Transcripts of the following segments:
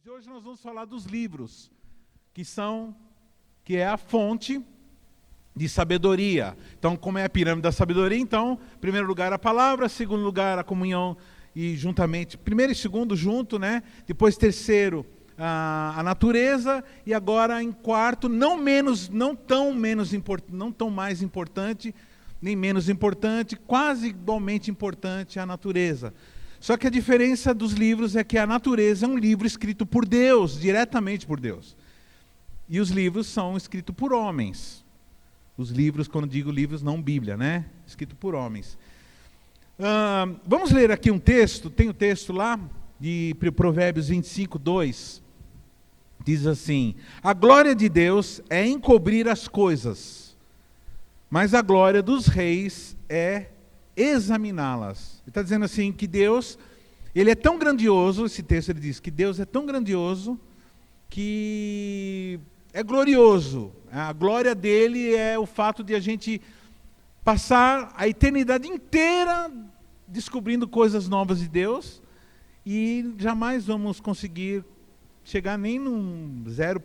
E hoje nós vamos falar dos livros, que é a fonte de sabedoria. Então, como é a pirâmide da sabedoria, então, em primeiro lugar a palavra, segundo lugar a comunhão e juntamente, primeiro e segundo junto, né? Depois terceiro a natureza e agora em quarto, não tão mais importante, nem menos importante, quase igualmente importante a natureza. Só que a diferença dos livros é que a natureza é um livro escrito por Deus, diretamente por Deus. E os livros são escritos por homens. Os livros, quando digo livros, não Bíblia, né? Escrito por homens. Vamos ler aqui um texto, tem o texto lá, de Provérbios 25, 2. Diz assim: a glória de Deus é encobrir as coisas, mas a glória dos reis é examiná-las. Ele está dizendo assim que Deus, ele é tão grandioso, esse texto ele diz que Deus é tão grandioso que é glorioso. A glória dele é o fato de a gente passar a eternidade inteira descobrindo coisas novas de Deus e jamais vamos conseguir chegar nem num 0,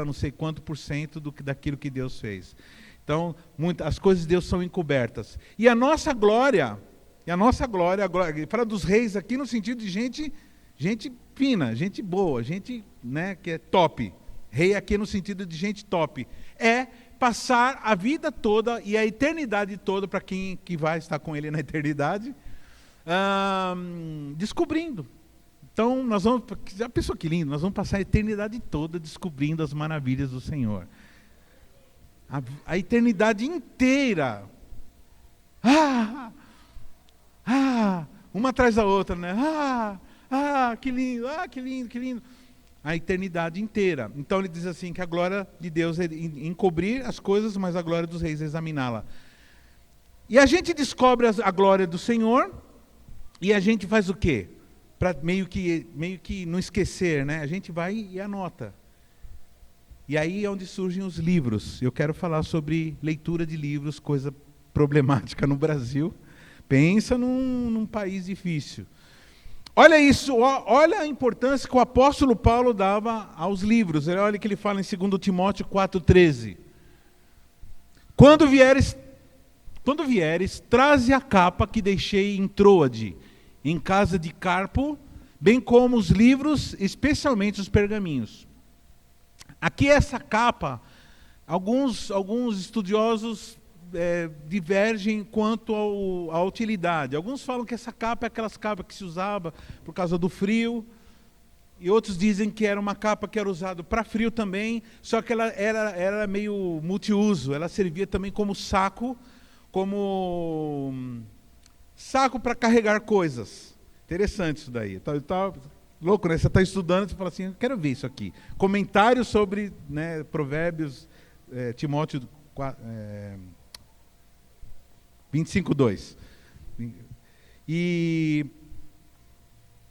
não sei quanto por cento daquilo que Deus fez. Então, as coisas de Deus são encobertas. E a nossa glória, fala dos reis aqui no sentido de gente fina, gente boa, gente, né, que é top. Rei aqui no sentido de gente top. É passar a vida toda e a eternidade toda, para quem que vai estar com ele na eternidade, descobrindo. Então, já pensou que lindo? Nós vamos passar a eternidade toda descobrindo as maravilhas do Senhor. A eternidade inteira. Uma atrás da outra, né? Que lindo, que lindo, que lindo. A eternidade inteira. Então ele diz assim que a glória de Deus é encobrir as coisas, mas a glória dos reis é examiná-la. E a gente descobre a glória do Senhor e a gente faz o quê? Para meio que não esquecer, né? A gente vai e anota. E aí é onde surgem os livros. Eu quero falar sobre leitura de livros, coisa problemática no Brasil. Pensa num país difícil. Olha isso, olha a importância que o apóstolo Paulo dava aos livros. Olha o que ele fala em 2 Timóteo 4,13. Quando vieres, traze a capa que deixei em Troade, em casa de Carpo, bem como os livros, especialmente os pergaminhos. Aqui essa capa, alguns estudiosos divergem quanto à utilidade. Alguns falam que essa capa é aquelas capas que se usava por causa do frio, e outros dizem que era uma capa que era usada para frio também, só que ela era meio multiuso, ela servia também como saco para carregar coisas. Interessante isso daí. Tá louco, né? Você está estudando, você fala assim, eu quero ver isso aqui. Comentários sobre, né, Provérbios, Timóteo 25, 2. E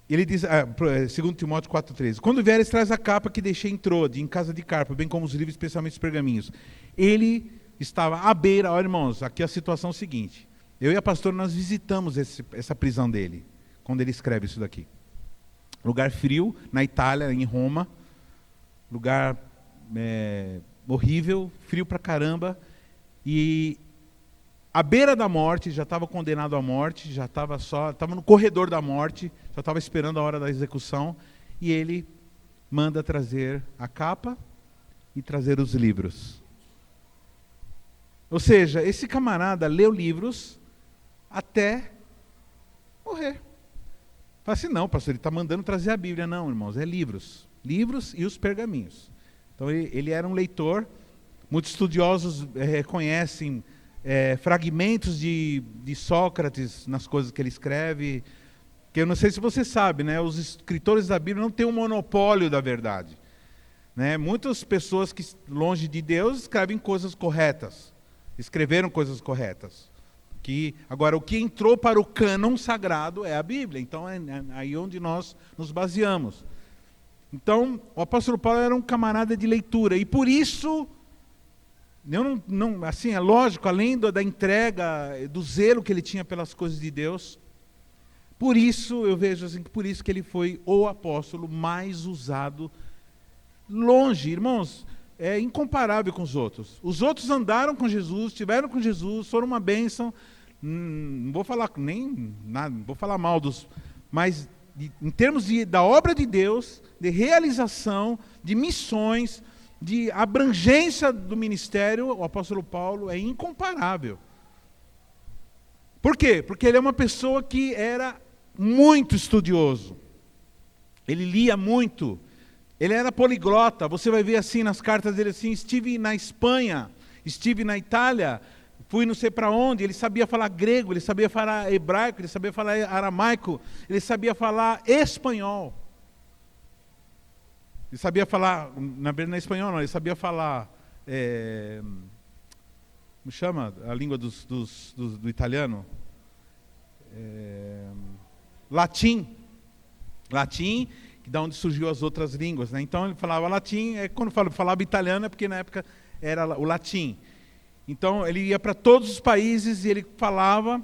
ele diz, 2 Timóteo 4, 13. Quando vieres, traz a capa que deixei em Troade, em casa de Carpo, bem como os livros, especialmente os pergaminhos. Ele estava à beira, olha irmãos, aqui a situação é a seguinte. Eu e a pastora, nós visitamos essa prisão dele, quando ele escreve isso daqui. Lugar frio, na Itália, em Roma. Lugar horrível, frio pra caramba. E à beira da morte, já estava condenado à morte, já estava no corredor da morte, já estava esperando a hora da execução. E ele manda trazer a capa e trazer os livros. Ou seja, esse camarada leu livros até morrer. Fala assim, não, pastor, ele está mandando trazer a Bíblia. Não, irmãos, é livros. Livros e os pergaminhos. Então ele era um leitor. Muitos estudiosos reconhecem fragmentos de Sócrates nas coisas que ele escreve. Que eu não sei se você sabe, né? Os escritores da Bíblia não têm um monopólio da verdade. Né? Muitas pessoas que, longe de Deus, escrevem coisas corretas. Escreveram coisas corretas. Agora, o que entrou para o cânon sagrado é a Bíblia. Então, é aí onde nós nos baseamos. Então, o apóstolo Paulo era um camarada de leitura. E por isso, assim, é lógico, além da entrega, do zelo que ele tinha pelas coisas de Deus, Por isso, eu vejo assim, por isso que ele foi o apóstolo mais usado longe. Irmãos, é incomparável com os outros. Os outros andaram com Jesus, estiveram com Jesus, foram uma bênção. Não vou falar nem nada, não vou falar mal dos... Mas em termos da obra de Deus, de realização, de missões, de abrangência do ministério, o apóstolo Paulo é incomparável. Por quê? Porque ele é uma pessoa que era muito estudioso. Ele lia muito. Ele era poliglota. Você vai ver assim nas cartas dele assim, estive na Espanha, estive na Itália, fui não sei para onde. Ele sabia falar grego, ele sabia falar hebraico, ele sabia falar aramaico, ele sabia falar espanhol. Ele sabia falar, na verdade não é espanhol não, ele sabia falar, como chama a língua do italiano? Latim. Latim, que da onde surgiu as outras línguas, né? Então ele falava latim, quando falava italiano é porque na época era o latim. Então ele ia para todos os países e ele falava,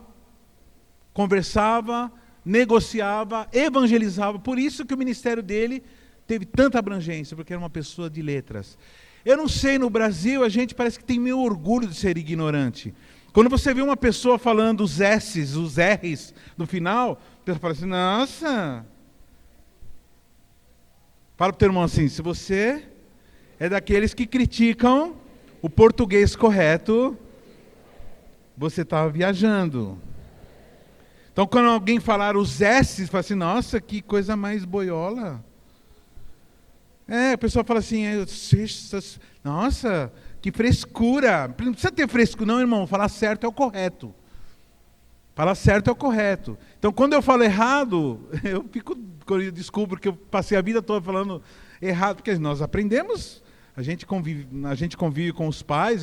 conversava, negociava, evangelizava. Por isso que o ministério dele teve tanta abrangência, porque era uma pessoa de letras. Eu não sei, no Brasil a gente parece que tem meio orgulho de ser ignorante. Quando você vê uma pessoa falando os S's, os R's no final, você fala assim, nossa... Fala para o teu irmão assim, se você é daqueles que criticam o português correto, você está viajando. Então, quando alguém falar os S's, fala assim, nossa, que coisa mais boiola. A pessoa fala assim, nossa, que frescura. Não precisa ter frescura, não, irmão, falar certo é o correto. Falar certo é o correto. Então, quando eu falo errado, eu descubro que eu passei a vida toda falando errado, porque nós aprendemos, a gente convive com os pais,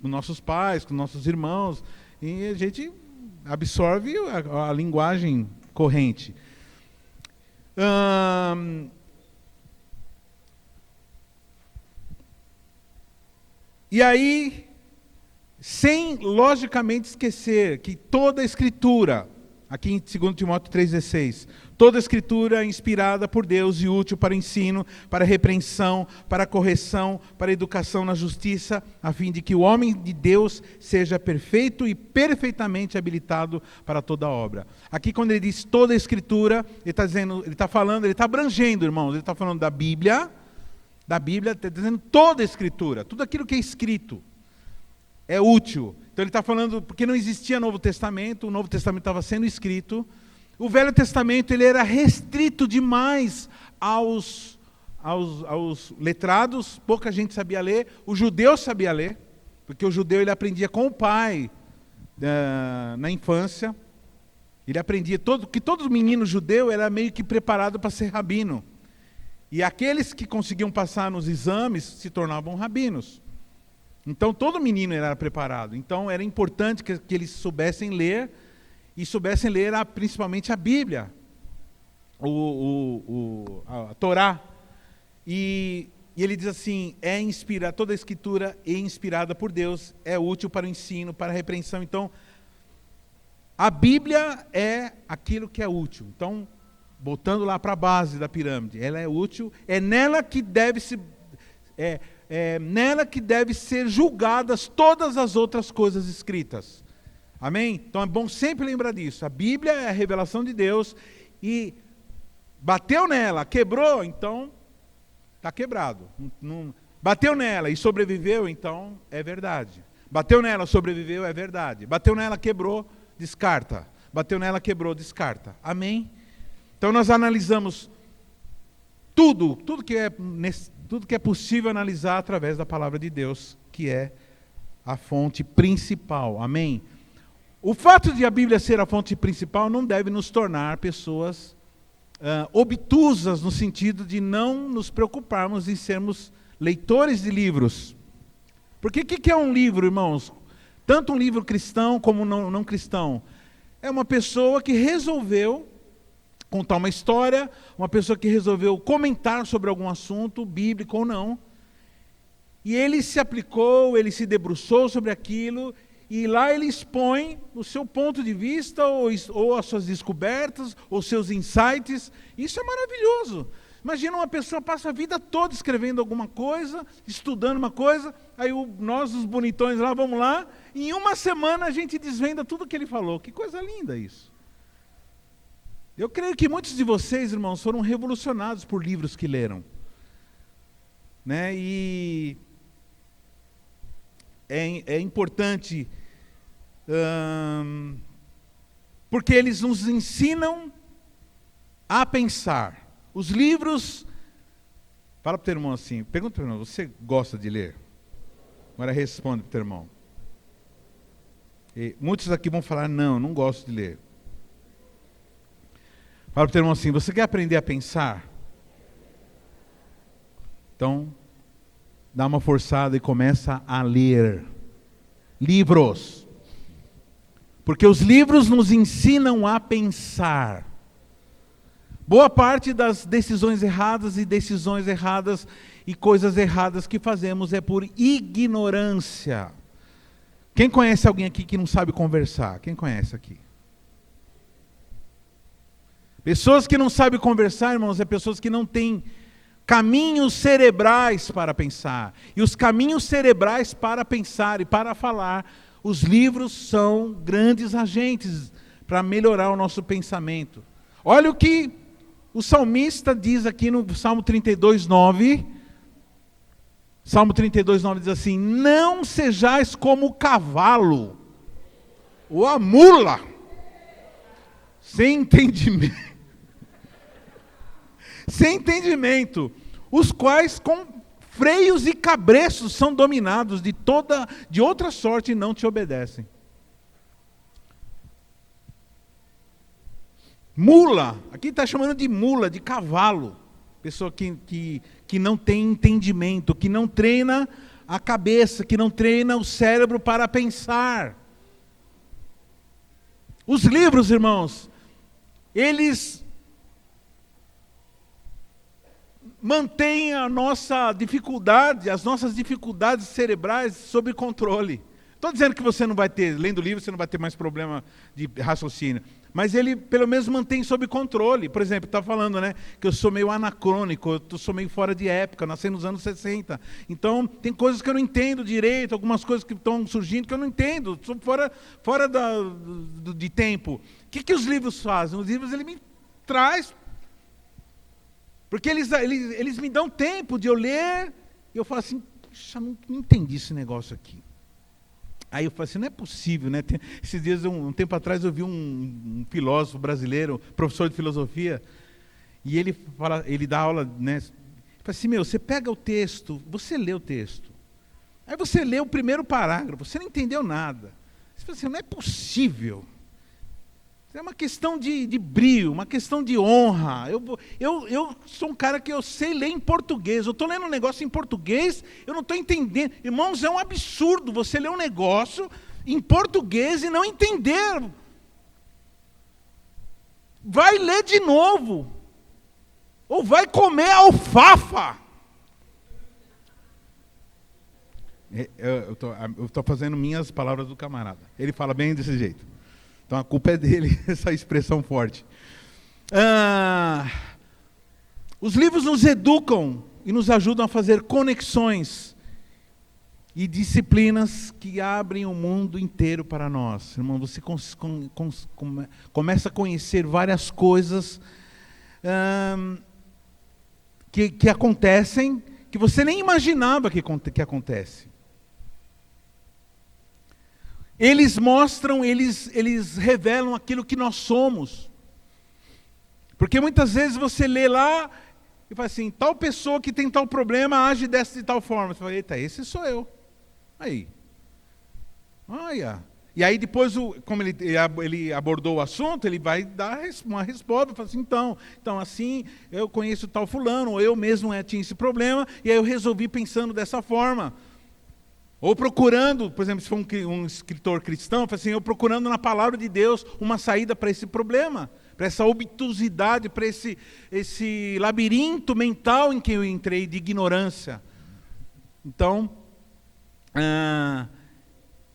com nossos pais, com nossos irmãos, e a gente absorve a linguagem corrente. E aí... sem, logicamente, esquecer que toda a Escritura, aqui em 2 Timóteo 3,16, toda a Escritura é inspirada por Deus e útil para ensino, para repreensão, para correção, para educação na justiça, a fim de que o homem de Deus seja perfeito e perfeitamente habilitado para toda obra. Aqui, quando ele diz toda a Escritura, ele está dizendo, ele está falando, ele está abrangendo, irmãos, ele está falando da Bíblia, está dizendo toda a Escritura, tudo aquilo que é escrito. É útil. Então ele está falando, porque não existia Novo Testamento, o Novo Testamento estava sendo escrito. O Velho Testamento ele era restrito demais aos letrados, pouca gente sabia ler, o judeu sabia ler, porque o judeu ele aprendia com o pai na infância, ele aprendia, que todo menino judeu era meio que preparado para ser rabino. E aqueles que conseguiam passar nos exames se tornavam rabinos. Então, todo menino era preparado. Então, era importante que eles soubessem ler, e soubessem ler principalmente a Bíblia, a Torá. E ele diz assim, toda a Escritura é inspirada por Deus, é útil para o ensino, para a repreensão. Então, a Bíblia é aquilo que é útil. Então, voltando lá para a base da pirâmide, ela é útil, é nela que deve ser julgadas todas as outras coisas escritas. Amém? Então é bom sempre lembrar disso. A Bíblia é a revelação de Deus e bateu nela, quebrou, então está quebrado. Bateu nela e sobreviveu, então é verdade. Bateu nela, sobreviveu, é verdade. Bateu nela, quebrou, descarta. Bateu nela, quebrou, descarta. Amém? Então nós analisamos tudo que é possível analisar através da palavra de Deus, que é a fonte principal. Amém? O fato de a Bíblia ser a fonte principal não deve nos tornar pessoas obtusas, no sentido de não nos preocuparmos em sermos leitores de livros. Porque o que é um livro, irmãos? Tanto um livro cristão como não cristão. É uma pessoa que resolveu contar uma história, uma pessoa que resolveu comentar sobre algum assunto, bíblico ou não, e ele se aplicou, ele se debruçou sobre aquilo, e lá ele expõe o seu ponto de vista, ou as suas descobertas, ou seus insights. Isso é maravilhoso. Imagina uma pessoa passa a vida toda escrevendo alguma coisa, estudando uma coisa, aí nós, os bonitões lá, vamos lá, e em uma semana a gente desvenda tudo que ele falou. Que coisa linda isso. Eu creio que muitos de vocês, irmãos, foram revolucionados por livros que leram. Né? E é importante, porque eles nos ensinam a pensar. Os livros, fala para o teu irmão assim, pergunta para o irmão, você gosta de ler? Agora responde para o teu irmão. E muitos aqui vão falar, não gosto de ler. Fala para o teu irmão assim, você quer aprender a pensar? Então, dá uma forçada e começa a ler livros. Porque os livros nos ensinam a pensar. Boa parte das decisões erradas e coisas erradas que fazemos é por ignorância. Quem conhece alguém aqui que não sabe conversar? Quem conhece aqui? Pessoas que não sabem conversar, irmãos, é pessoas que não têm caminhos cerebrais para pensar. E os caminhos cerebrais para pensar e para falar, os livros são grandes agentes para melhorar o nosso pensamento. Olha o que o salmista diz aqui no Salmo 32:9. Salmo 32:9 diz assim: não sejais como o cavalo, ou a mula, sem entendimento, os quais com freios e cabreços são dominados de outra sorte e não te obedecem. Mula, aqui está chamando de mula, de cavalo. Pessoa que não tem entendimento, que não treina a cabeça, que não treina o cérebro para pensar. Os livros, irmãos, eles mantêm as nossas dificuldades cerebrais sob controle. Estou dizendo que você não vai ter, lendo livro, você não vai ter mais problema de raciocínio. Mas ele, pelo menos, mantém sob controle. Por exemplo, está falando, né, que eu sou meio anacrônico, eu sou meio fora de época, nasci nos anos 60. Então, tem coisas que eu não entendo direito, algumas coisas que estão surgindo que eu não entendo, sou fora de tempo. O que os livros fazem? Os livros, ele me traz, porque eles me dão tempo de eu ler, e eu falo assim, puxa, não entendi esse negócio aqui. Aí eu falei assim, não é possível, né? Esses dias, um tempo atrás, eu vi um filósofo brasileiro, professor de filosofia, e ele dá aula, né? Ele fala assim, você pega o texto, você lê o texto, aí você lê o primeiro parágrafo, você não entendeu nada. Você fala assim, não é possível. É uma questão de brio, uma questão de honra. Eu sou um cara que eu sei ler em português. Eu estou lendo um negócio em português, eu não estou entendendo. Irmãos, é um absurdo você ler um negócio em português e não entender. Vai ler de novo. Ou vai comer alfafa. Eu estou fazendo minhas palavras do camarada. Ele fala bem desse jeito. Então a culpa é dele, essa expressão forte. Os livros nos educam e nos ajudam a fazer conexões e disciplinas que abrem o mundo inteiro para nós. Irmão, você começa a conhecer várias coisas que acontecem, que você nem imaginava que acontece. Eles mostram, eles revelam aquilo que nós somos. Porque muitas vezes você lê lá e fala assim, tal pessoa que tem tal problema age dessa de tal forma. Você fala, eita, esse sou eu. Aí. Olha. E aí depois, como ele abordou o assunto, ele vai dar uma resposta. Fala assim, então assim, eu conheço tal fulano, ou eu mesmo tinha esse problema, e aí eu resolvi pensando dessa forma. Ou procurando, por exemplo, se for um escritor cristão, assim, eu procurando na palavra de Deus uma saída para esse problema, para essa obtusidade, para esse labirinto mental em que eu entrei de ignorância. Então,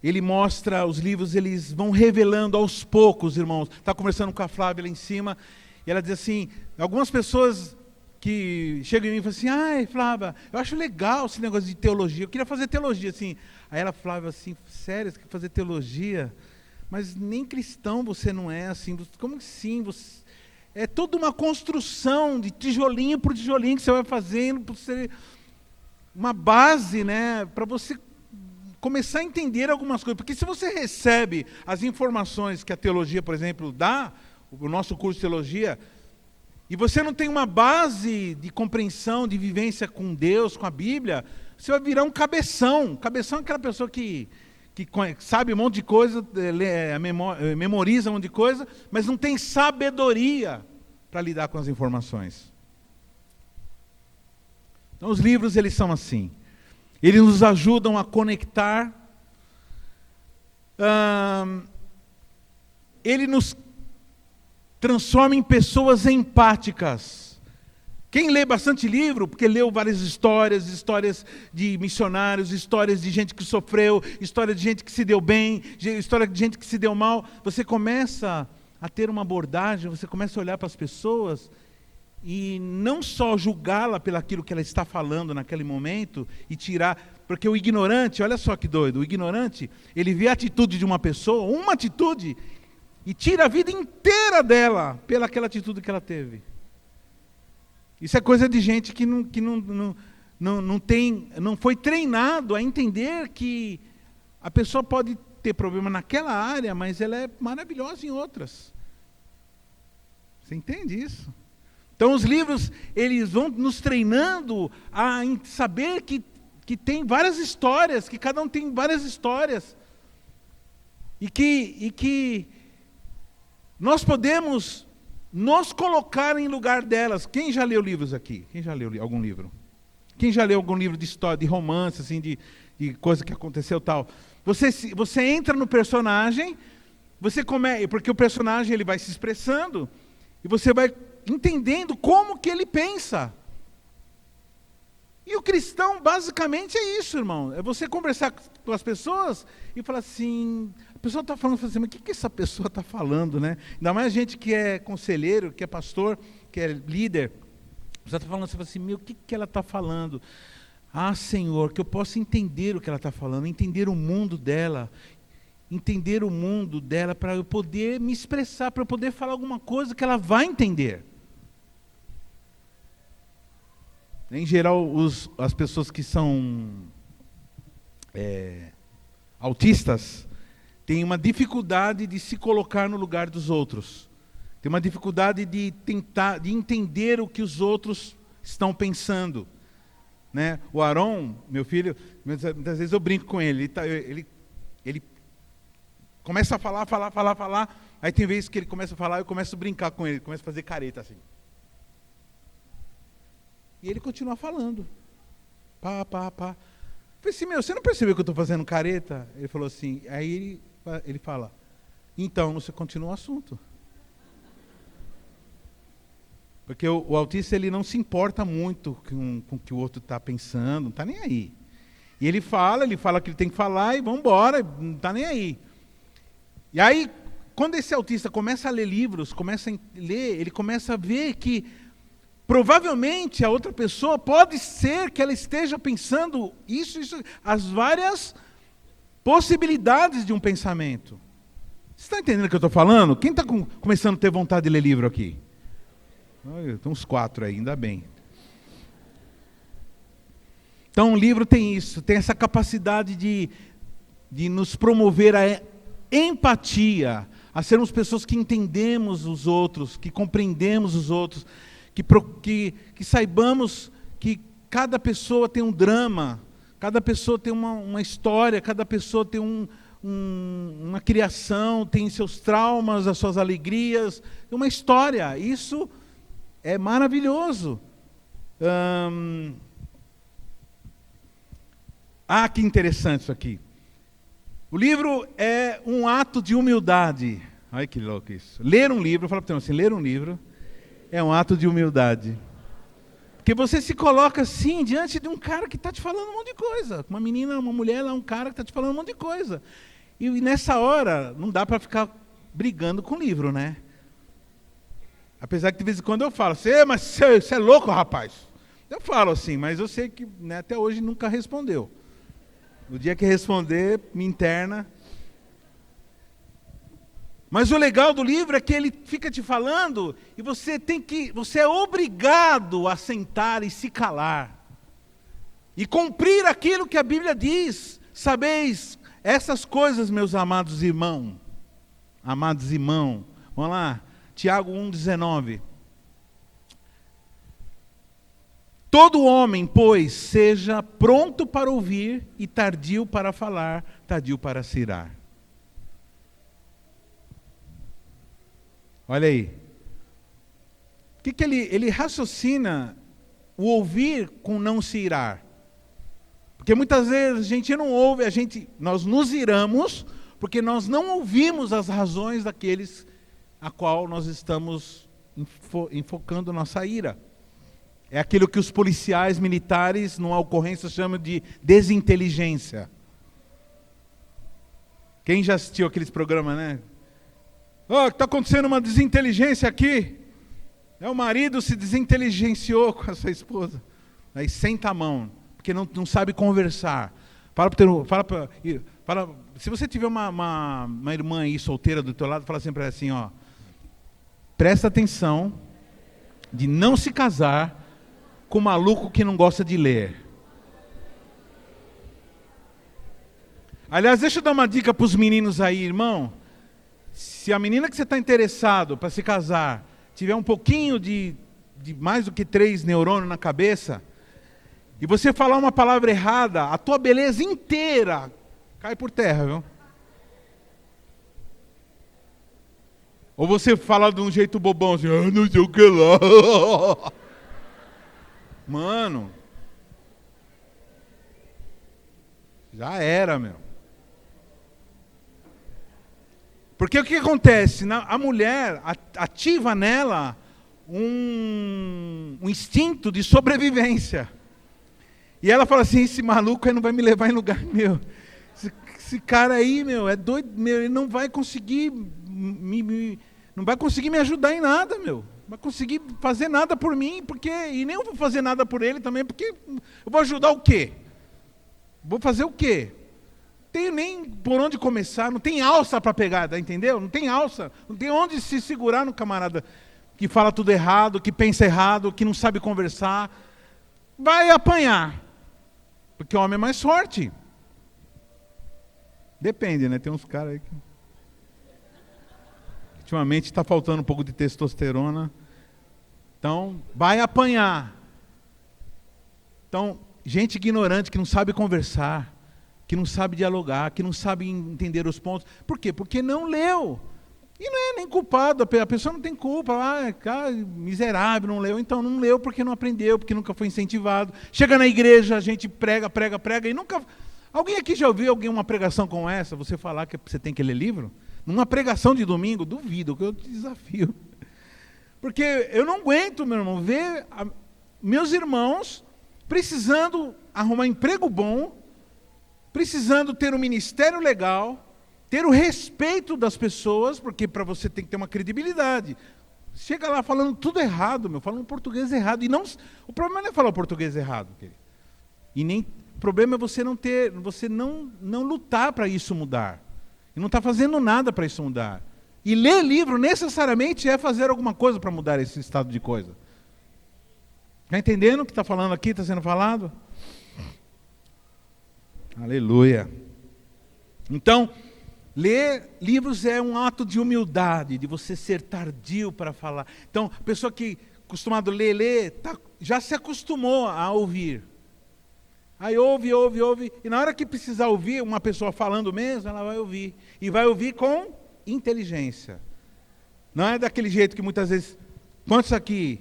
ele mostra, os livros eles vão revelando aos poucos, irmãos. Estava conversando com a Flávia lá em cima, e ela diz assim, algumas pessoas que chegam em mim e falam assim, ai Flávia, eu acho legal esse negócio de teologia, eu queria fazer teologia, assim. Aí ela, Flávia, assim, sério, você quer fazer teologia? Mas nem cristão você não é, assim, como assim? Você... É toda uma construção de tijolinho por tijolinho que você vai fazendo, para ser uma base, né, para você começar a entender algumas coisas. Porque se você recebe as informações que a teologia, por exemplo, dá, o nosso curso de teologia, e você não tem uma base de compreensão, de vivência com Deus, com a Bíblia, você vai virar um cabeção. Cabeção é aquela pessoa que sabe um monte de coisa, memoriza um monte de coisa, mas não tem sabedoria para lidar com as informações. Então os livros, eles são assim. Eles nos ajudam a conectar. Ele nos transforma em pessoas empáticas. Quem lê bastante livro, porque leu várias histórias de missionários, histórias de gente que sofreu, história de gente que se deu bem, história de gente que se deu mal, você começa a ter uma abordagem, você começa a olhar para as pessoas e não só julgá-la pelo aquilo que ela está falando naquele momento e tirar, porque o ignorante, olha só que doido, o ignorante, ele vê a atitude de uma pessoa, uma atitude, e tira a vida inteira dela pelaquela atitude que ela teve. Isso é coisa de gente que não foi treinado a entender que a pessoa pode ter problema naquela área, mas ela é maravilhosa em outras. Você entende isso? Então os livros, eles vão nos treinando a saber que tem várias histórias, que cada um tem várias histórias. E que nós podemos nos colocar em lugar delas. Quem já leu livros aqui? Quem já leu algum livro? Quem já leu algum livro de história, de romance, assim, de coisa que aconteceu tal? Você entra no personagem, porque o personagem ele vai se expressando, e você vai entendendo como que ele pensa. E o cristão basicamente é isso, irmão. É você conversar com as pessoas e falar assim, a pessoa está falando, mas o que essa pessoa está falando, né? Ainda mais gente que é conselheiro, que é pastor, que é líder. Você está falando, você fala assim, o que ela está falando? Ah, Senhor, que eu possa entender o que ela está falando, entender o mundo dela, para eu poder me expressar, para eu poder falar alguma coisa que ela vai entender. Em geral, as pessoas que são autistas têm uma dificuldade de se colocar no lugar dos outros. Tem uma dificuldade de tentar, de entender o que os outros estão pensando. Né? O Aaron, meu filho, muitas vezes eu brinco com ele. Ele começa a falar. Aí tem vezes que ele começa a falar, eu começo a brincar com ele, começo a fazer careta assim. E ele continua falando. Eu falei assim, você não percebeu que eu estou fazendo careta? Ele falou assim, aí ele fala, então você continua o assunto. Porque o autista ele não se importa muito com o que o outro está pensando, não está nem aí. E ele fala que ele tem que falar e vamos embora, não está nem aí. E aí, quando esse autista começa a ler livros, ele começa a ver que provavelmente a outra pessoa pode ser que ela esteja pensando isso, as várias possibilidades de um pensamento. Você está entendendo o que eu estou falando? Quem está começando a ter vontade de ler livro aqui? Tem uns 4 aí, ainda bem. Então o livro tem isso, tem essa capacidade de nos promover a empatia, a sermos pessoas que entendemos os outros, que compreendemos os outros, que saibamos que cada pessoa tem um drama, cada pessoa tem uma história, cada pessoa tem uma criação, tem seus traumas, as suas alegrias, uma história. Isso é maravilhoso. Que interessante isso aqui. O livro é um ato de humildade. Olha que louco isso. Ler um livro, fala para você assim, ler um livro é um ato de humildade. Porque você se coloca assim, diante de um cara que está te falando um monte de coisa. Uma menina, uma mulher, um cara que está te falando um monte de coisa. E nessa hora, não dá para ficar brigando com o livro, né? Apesar que de vez em quando eu falo, mas você é louco, rapaz? Eu falo assim, mas eu sei que, né, até hoje nunca respondeu. No dia que responder, me interna. Mas o legal do livro é que ele fica te falando e você é obrigado a sentar e se calar. E cumprir aquilo que a Bíblia diz. Sabeis essas coisas, meus amados irmãos. Amados irmãos. Vamos lá. Tiago 1,19. Todo homem, pois, seja pronto para ouvir e tardio para falar, tardio para se irar. Olha aí. O que ele raciocina o ouvir com não se irar? Porque muitas vezes a gente não ouve, nós nos iramos porque nós não ouvimos as razões daqueles a qual nós estamos enfocando nossa ira. É aquilo que os policiais militares, numa ocorrência, chamam de desinteligência. Quem já assistiu aqueles programas, né? Está acontecendo uma desinteligência aqui. O marido se desinteligenciou com a sua esposa. Aí senta a mão, porque não sabe conversar. Se você tiver uma irmã aí solteira do teu lado, fala sempre assim, ó. Presta atenção de não se casar com um maluco que não gosta de ler. Aliás, deixa eu dar uma dica para os meninos aí, irmão. Se a menina que você está interessado para se casar tiver um pouquinho de mais do que 3 neurônios na cabeça, e você falar uma palavra errada, a tua beleza inteira cai por terra, viu? Ou você fala de um jeito bobão assim, não sei o que lá. Mano, já era, meu. Porque o que acontece? A mulher ativa nela um instinto de sobrevivência. E ela fala assim, esse maluco aí não vai me levar em lugar meu. Esse cara aí, meu, é doido, meu, ele não vai conseguir não vai conseguir me ajudar em nada, meu. Não vai conseguir fazer nada por mim, e nem eu vou fazer nada por ele também, porque eu vou ajudar o quê? Vou fazer o quê? Não tenho nem por onde começar, não tem alça para pegar, entendeu? Não tem alça, não tem onde se segurar no camarada que fala tudo errado, que pensa errado, que não sabe conversar. Vai apanhar, porque o homem é mais forte. Depende, né? Tem uns caras aí que ultimamente está faltando um pouco de testosterona. Então, vai apanhar. Então, gente ignorante que não sabe conversar, que não sabe dialogar, que não sabe entender os pontos. Por quê? Porque não leu. E não é nem culpado, a pessoa não tem culpa. Cara, miserável, não leu. Então, não leu porque não aprendeu, porque nunca foi incentivado. Chega na igreja, a gente prega e nunca... Alguém aqui já ouviu uma pregação como essa? Você falar que você tem que ler livro? Numa pregação de domingo, duvido, que eu te desafio. Porque eu não aguento, meu irmão, ver meus irmãos precisando arrumar emprego bom, precisando ter um ministério legal, ter o respeito das pessoas, porque para você tem que ter uma credibilidade. Chega lá falando tudo errado, meu, falando português errado. E não, o problema não é falar o português errado, querido. E nem o problema é você não lutar para isso mudar. E não está fazendo nada para isso mudar. E ler livro necessariamente é fazer alguma coisa para mudar esse estado de coisa. Está entendendo o que está falando aqui, está sendo falado? Aleluia. Então, ler livros é um ato de humildade, de você ser tardio para falar. Então, a pessoa que é acostumada a ler, já se acostumou a ouvir. Aí ouve, e na hora que precisar ouvir uma pessoa falando mesmo, ela vai ouvir. E vai ouvir com inteligência. Não é daquele jeito que muitas vezes... Quantos aqui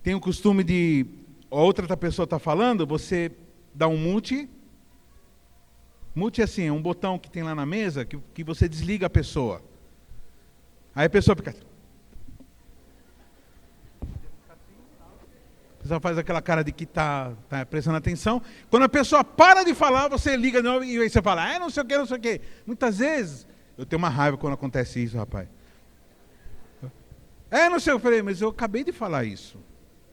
tem o costume de... Outra pessoa está falando, você dá um mute. Mute é assim, é um botão que tem lá na mesa, que você desliga a pessoa. Aí a pessoa fica... A pessoa faz aquela cara de que está prestando atenção. Quando a pessoa para de falar, você liga de novo e aí você fala, não sei o que, não sei o que. Muitas vezes, eu tenho uma raiva quando acontece isso, rapaz. Não sei, eu falei, mas eu acabei de falar isso.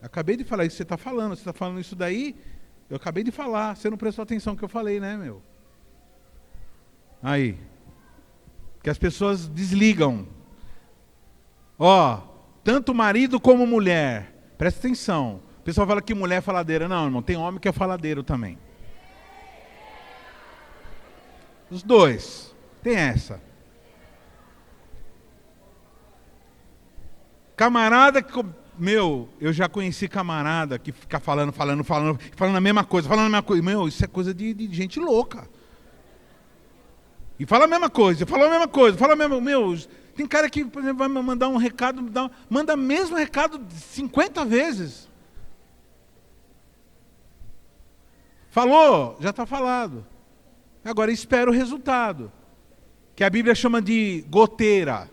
Acabei de falar isso, você está falando isso daí, eu acabei de falar, você não prestou atenção no que eu falei, né, meu? Aí, que as pessoas desligam. Tanto marido como mulher, presta atenção. O pessoal fala que mulher é faladeira. Não, irmão, tem homem que é faladeiro também. Os dois, tem essa. Camarada que... eu já conheci camarada que fica falando a mesma coisa, Meu, isso é coisa de gente louca. E fala a mesma coisa, Meu, tem cara que, por exemplo, vai mandar um recado, manda o mesmo recado 50 vezes. Falou, já está falado. Agora espera o resultado. Que a Bíblia chama de goteira.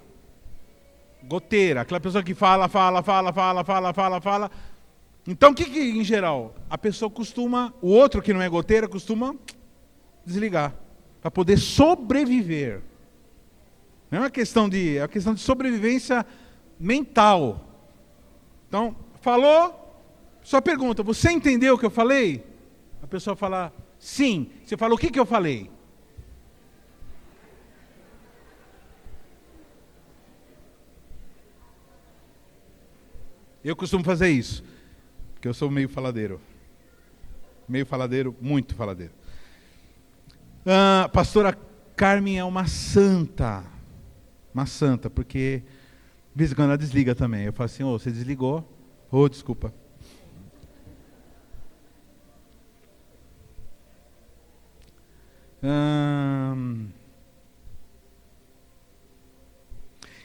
Goteira, aquela pessoa que fala. Então o que em geral? A pessoa o outro que não é goteira, costuma desligar. Para poder sobreviver. Não é uma questão é uma questão de sobrevivência mental. Então, falou, só pergunta, você entendeu o que eu falei? A pessoa fala, sim. Você fala, o que eu falei? Eu costumo fazer isso, porque eu sou meio faladeiro. Meio faladeiro, muito faladeiro. Pastora Carmen é uma santa, porque de vez em quando ela desliga também. Eu falo assim, você desligou? Desculpa.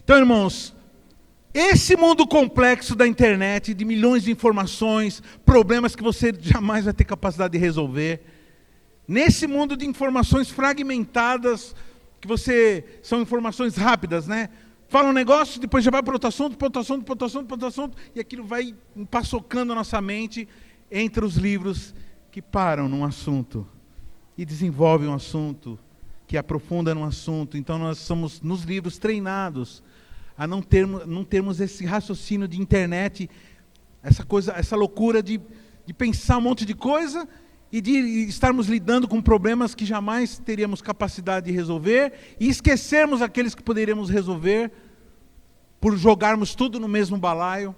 Então, irmãos, esse mundo complexo da internet, de milhões de informações, problemas que você jamais vai ter capacidade de resolver, nesse mundo de informações fragmentadas, são informações rápidas, né? Fala um negócio, depois já vai para outro assunto, e aquilo vai empaçocando a nossa mente entre os livros que param num assunto e desenvolvem um assunto, que aprofunda num assunto. Então nós somos, nos livros, treinados a não termos esse raciocínio de internet, essa loucura de pensar um monte de coisa e de estarmos lidando com problemas que jamais teríamos capacidade de resolver e esquecermos aqueles que poderíamos resolver por jogarmos tudo no mesmo balaio.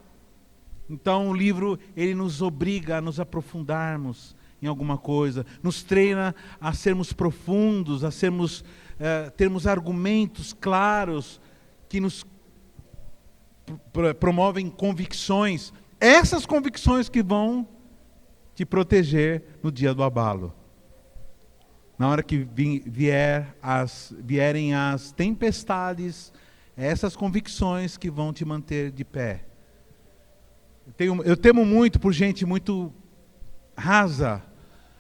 Então o livro, ele nos obriga a nos aprofundarmos em alguma coisa, nos treina a sermos profundos, a termos argumentos claros que nos promovem convicções, essas convicções que vão te proteger no dia do abalo. Na hora que vierem as tempestades, essas convicções que vão te manter de pé. Eu temo muito por gente muito rasa,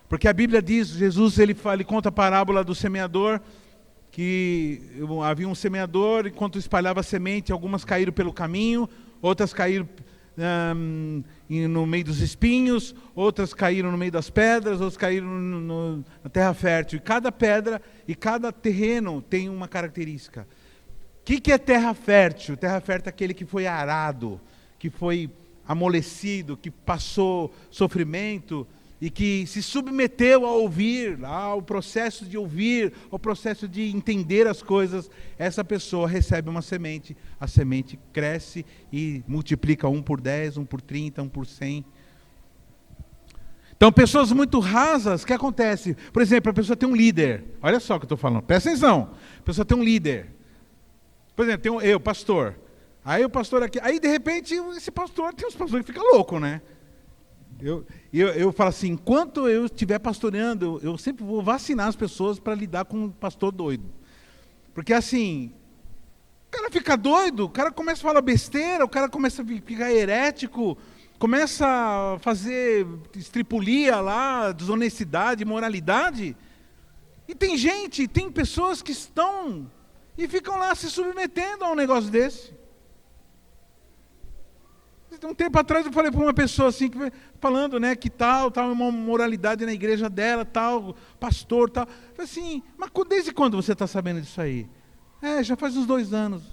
porque a Bíblia diz, Jesus ele conta a parábola do semeador, que havia um semeador, enquanto espalhava semente, algumas caíram pelo caminho, outras caíram no meio dos espinhos, outras caíram no meio das pedras, outras caíram na terra fértil. E cada pedra e cada terreno tem uma característica. O que é terra fértil? Terra fértil é aquele que foi arado, que foi amolecido, que passou sofrimento e que se submeteu a ouvir, ao processo de ouvir, ao processo de entender as coisas. Essa pessoa recebe uma semente, a semente cresce e multiplica 1 por 10, 1 por 30, 1 por 100. Então, pessoas muito rasas, o que acontece? Por exemplo, a pessoa tem um líder. Olha só o que eu estou falando, presta atenção. A pessoa tem um líder. Por exemplo, eu, pastor. Aí o pastor aqui, aí de repente, esse pastor, tem uns pastores que ficam loucos, né? Eu falo assim, enquanto eu estiver pastoreando, eu sempre vou vacinar as pessoas para lidar com um pastor doido. Porque assim, o cara fica doido, o cara começa a falar besteira, o cara começa a ficar herético, começa a fazer estripulia lá, desonestidade, imoralidade. E tem pessoas que estão e ficam lá se submetendo a um negócio desse. um tempo atrás eu falei para uma pessoa assim, falando, né, que tal uma moralidade na igreja dela, tal, pastor, tal. Eu falei assim, mas desde quando você está sabendo disso aí? Já faz uns 2 anos.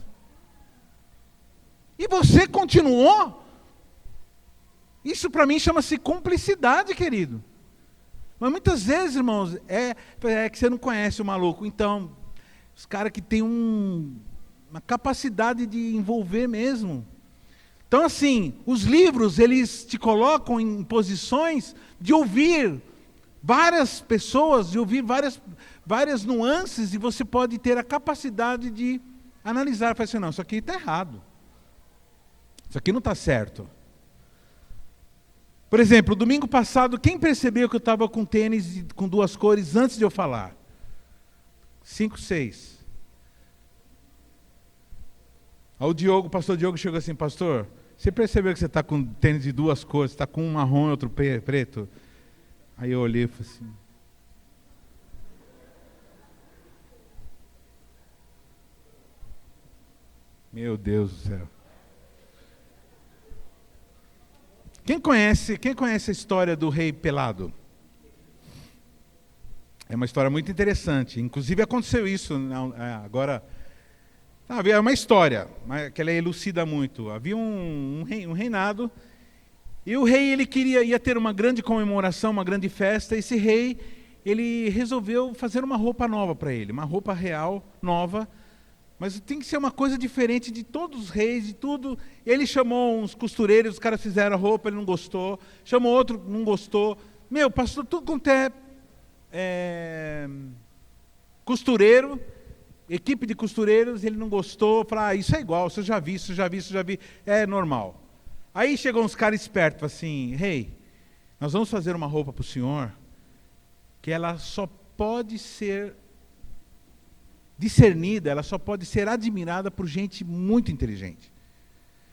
E você continuou? Isso para mim chama-se cumplicidade, querido. Mas muitas vezes, irmãos, é que você não conhece o maluco. Então, os caras que têm uma capacidade de envolver mesmo. Então, assim, os livros, eles te colocam em posições de ouvir várias pessoas, de ouvir várias nuances, e você pode ter a capacidade de analisar. Falar assim, não, isso aqui está errado. Isso aqui não está certo. Por exemplo, domingo passado, quem percebeu que eu estava com tênis com 2 cores antes de eu falar? 5, 6. Aí o pastor Diogo chegou assim, pastor, você percebeu que você está com tênis de 2 cores, você está com um marrom e outro preto? Aí eu olhei e falei assim, meu Deus do céu. Quem conhece a história do rei pelado? É uma história muito interessante. Inclusive aconteceu isso agora. É uma história, mas que ela elucida muito. Havia um reinado, e o rei ele ia ter uma grande comemoração, uma grande festa. Esse rei ele resolveu fazer uma roupa nova para ele, uma roupa real nova. Mas tem que ser uma coisa diferente de todos os reis, de tudo. Ele chamou uns costureiros, os caras fizeram a roupa, ele não gostou. Chamou outro, não gostou. Pastor, tudo quanto é costureiro, equipe de costureiros, ele não gostou. Falou, isso é igual, isso eu já vi. É normal. Aí chegou uns caras espertos, assim, rei, nós vamos fazer uma roupa para o senhor, que ela só pode ser discernida, ela só pode ser admirada por gente muito inteligente.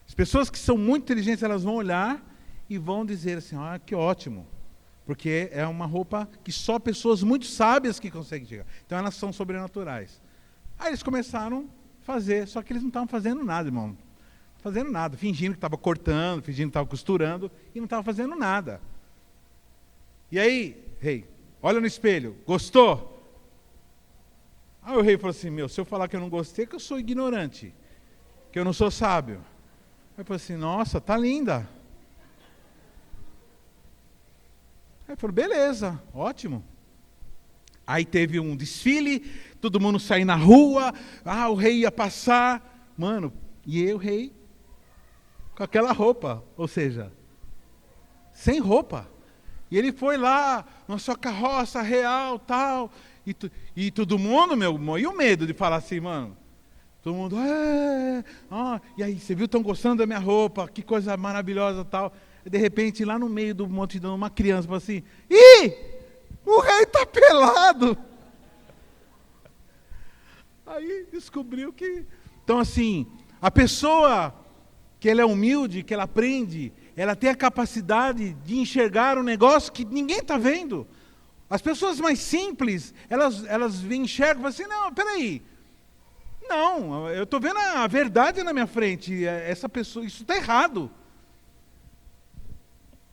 As pessoas que são muito inteligentes, elas vão olhar e vão dizer assim, que ótimo, porque é uma roupa que só pessoas muito sábias que conseguem chegar. Então elas são sobrenaturais. Aí eles começaram a fazer, só que eles não estavam fazendo nada, irmão. Não fazendo nada, fingindo que estava cortando, fingindo que estava costurando, e não estava fazendo nada. E aí, rei, olha no espelho, gostou? Aí o rei falou assim, se eu falar que eu não gostei, é que eu sou ignorante, que eu não sou sábio. Aí eu falei assim, nossa, tá linda. Aí ele falou, beleza, ótimo. Aí teve um desfile, todo mundo saiu na rua, o rei ia passar, e o rei com aquela roupa, ou seja, sem roupa. E ele foi lá, na sua carroça real, tal. E todo mundo, e o medo de falar assim, todo mundo, e aí, você viu, estão gostando da minha roupa, que coisa maravilhosa, tal. E de repente, lá no meio do multidão, uma criança fala assim, o rei está pelado. Aí descobriu que... Então assim, a pessoa que ela é humilde, que ela aprende, ela tem a capacidade de enxergar um negócio que ninguém está vendo. As pessoas mais simples, elas enxergam e falam assim, não, peraí. Não, eu estou vendo a verdade na minha frente. Essa pessoa, isso está errado.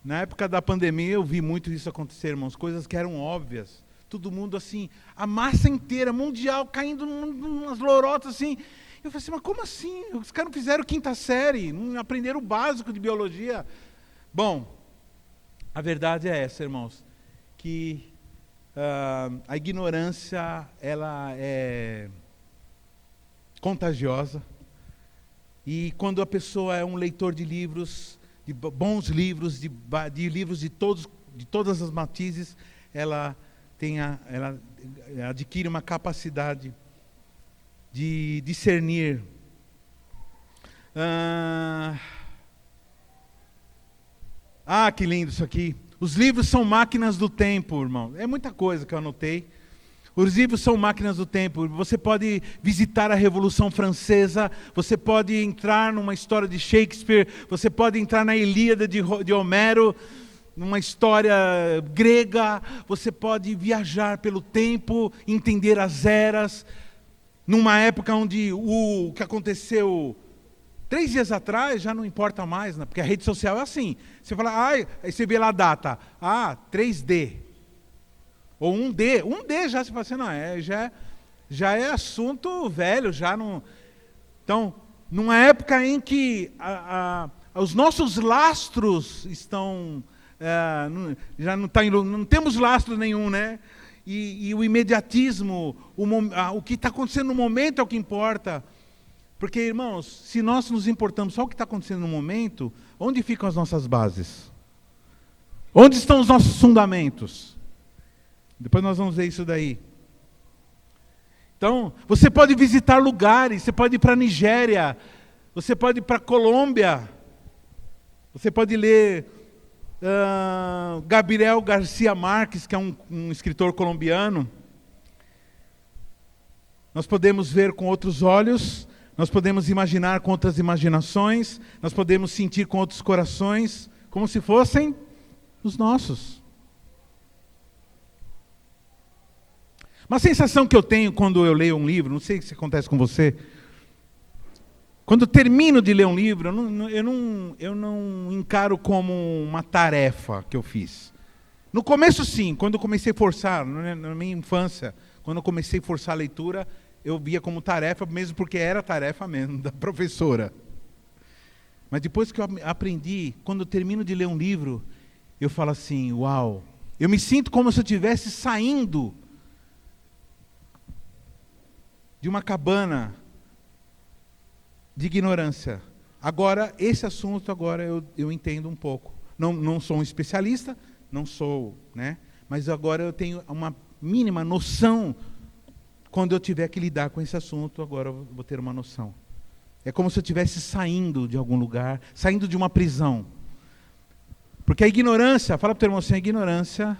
Na época da pandemia eu vi muito isso acontecer, irmãos. Coisas que eram óbvias. Todo mundo assim, a massa inteira, mundial, caindo umas lorotas assim. Eu falei assim, mas como assim? Os caras não fizeram 5ª série, não aprenderam o básico de biologia. Bom, a verdade é essa, irmãos. Que a ignorância, ela é contagiosa, e quando a pessoa é um leitor de livros, de bons livros, de livros de todas as matizes, ela adquire uma capacidade de discernir. Que lindo isso aqui. Os livros são máquinas do tempo, irmão. É muita coisa que eu anotei. Os livros são máquinas do tempo. Você pode visitar a Revolução Francesa, você pode entrar numa história de Shakespeare, você pode entrar na Ilíada de Homero, numa história grega, você pode viajar pelo tempo, entender as eras, numa época onde o que aconteceu 3 dias atrás já não importa mais, né? Porque a rede social é assim. Você fala, aí você vê lá a data. 3D. Ou 1D. 1D já se fala assim, não, já é assunto velho, já não... Então, numa época em que os nossos lastros estão... já não temos lastro nenhum, né? E o imediatismo, o que está acontecendo no momento é o que importa. Porque, irmãos, se nós nos importamos só com o que está acontecendo no momento, onde ficam as nossas bases? Onde estão os nossos fundamentos? Depois nós vamos ver isso daí. Então, você pode visitar lugares, você pode ir para a Nigéria, você pode ir para a Colômbia, você pode ler Gabriel Garcia Marques, que é um escritor colombiano. Nós podemos ver com outros olhos, nós podemos imaginar com outras imaginações, nós podemos sentir com outros corações, como se fossem os nossos. Uma sensação que eu tenho quando eu leio um livro, não sei se acontece com você, quando eu termino de ler um livro, eu não encaro como uma tarefa que eu fiz. No começo sim, quando eu comecei a forçar, na minha infância, quando eu comecei a forçar a leitura, eu via como tarefa, mesmo porque era tarefa mesmo, da professora. Mas depois que eu aprendi, quando eu termino de ler um livro, eu falo assim, uau, eu me sinto como se eu estivesse saindo de uma cabana de ignorância. Agora, esse assunto agora eu entendo um pouco. Não sou um especialista, não sou, né? Mas agora eu tenho uma mínima noção. Quando eu tiver que lidar com esse assunto, agora eu vou ter uma noção. É como se eu estivesse saindo de algum lugar, saindo de uma prisão. Porque a ignorância, fala para o teu irmão assim, a ignorância,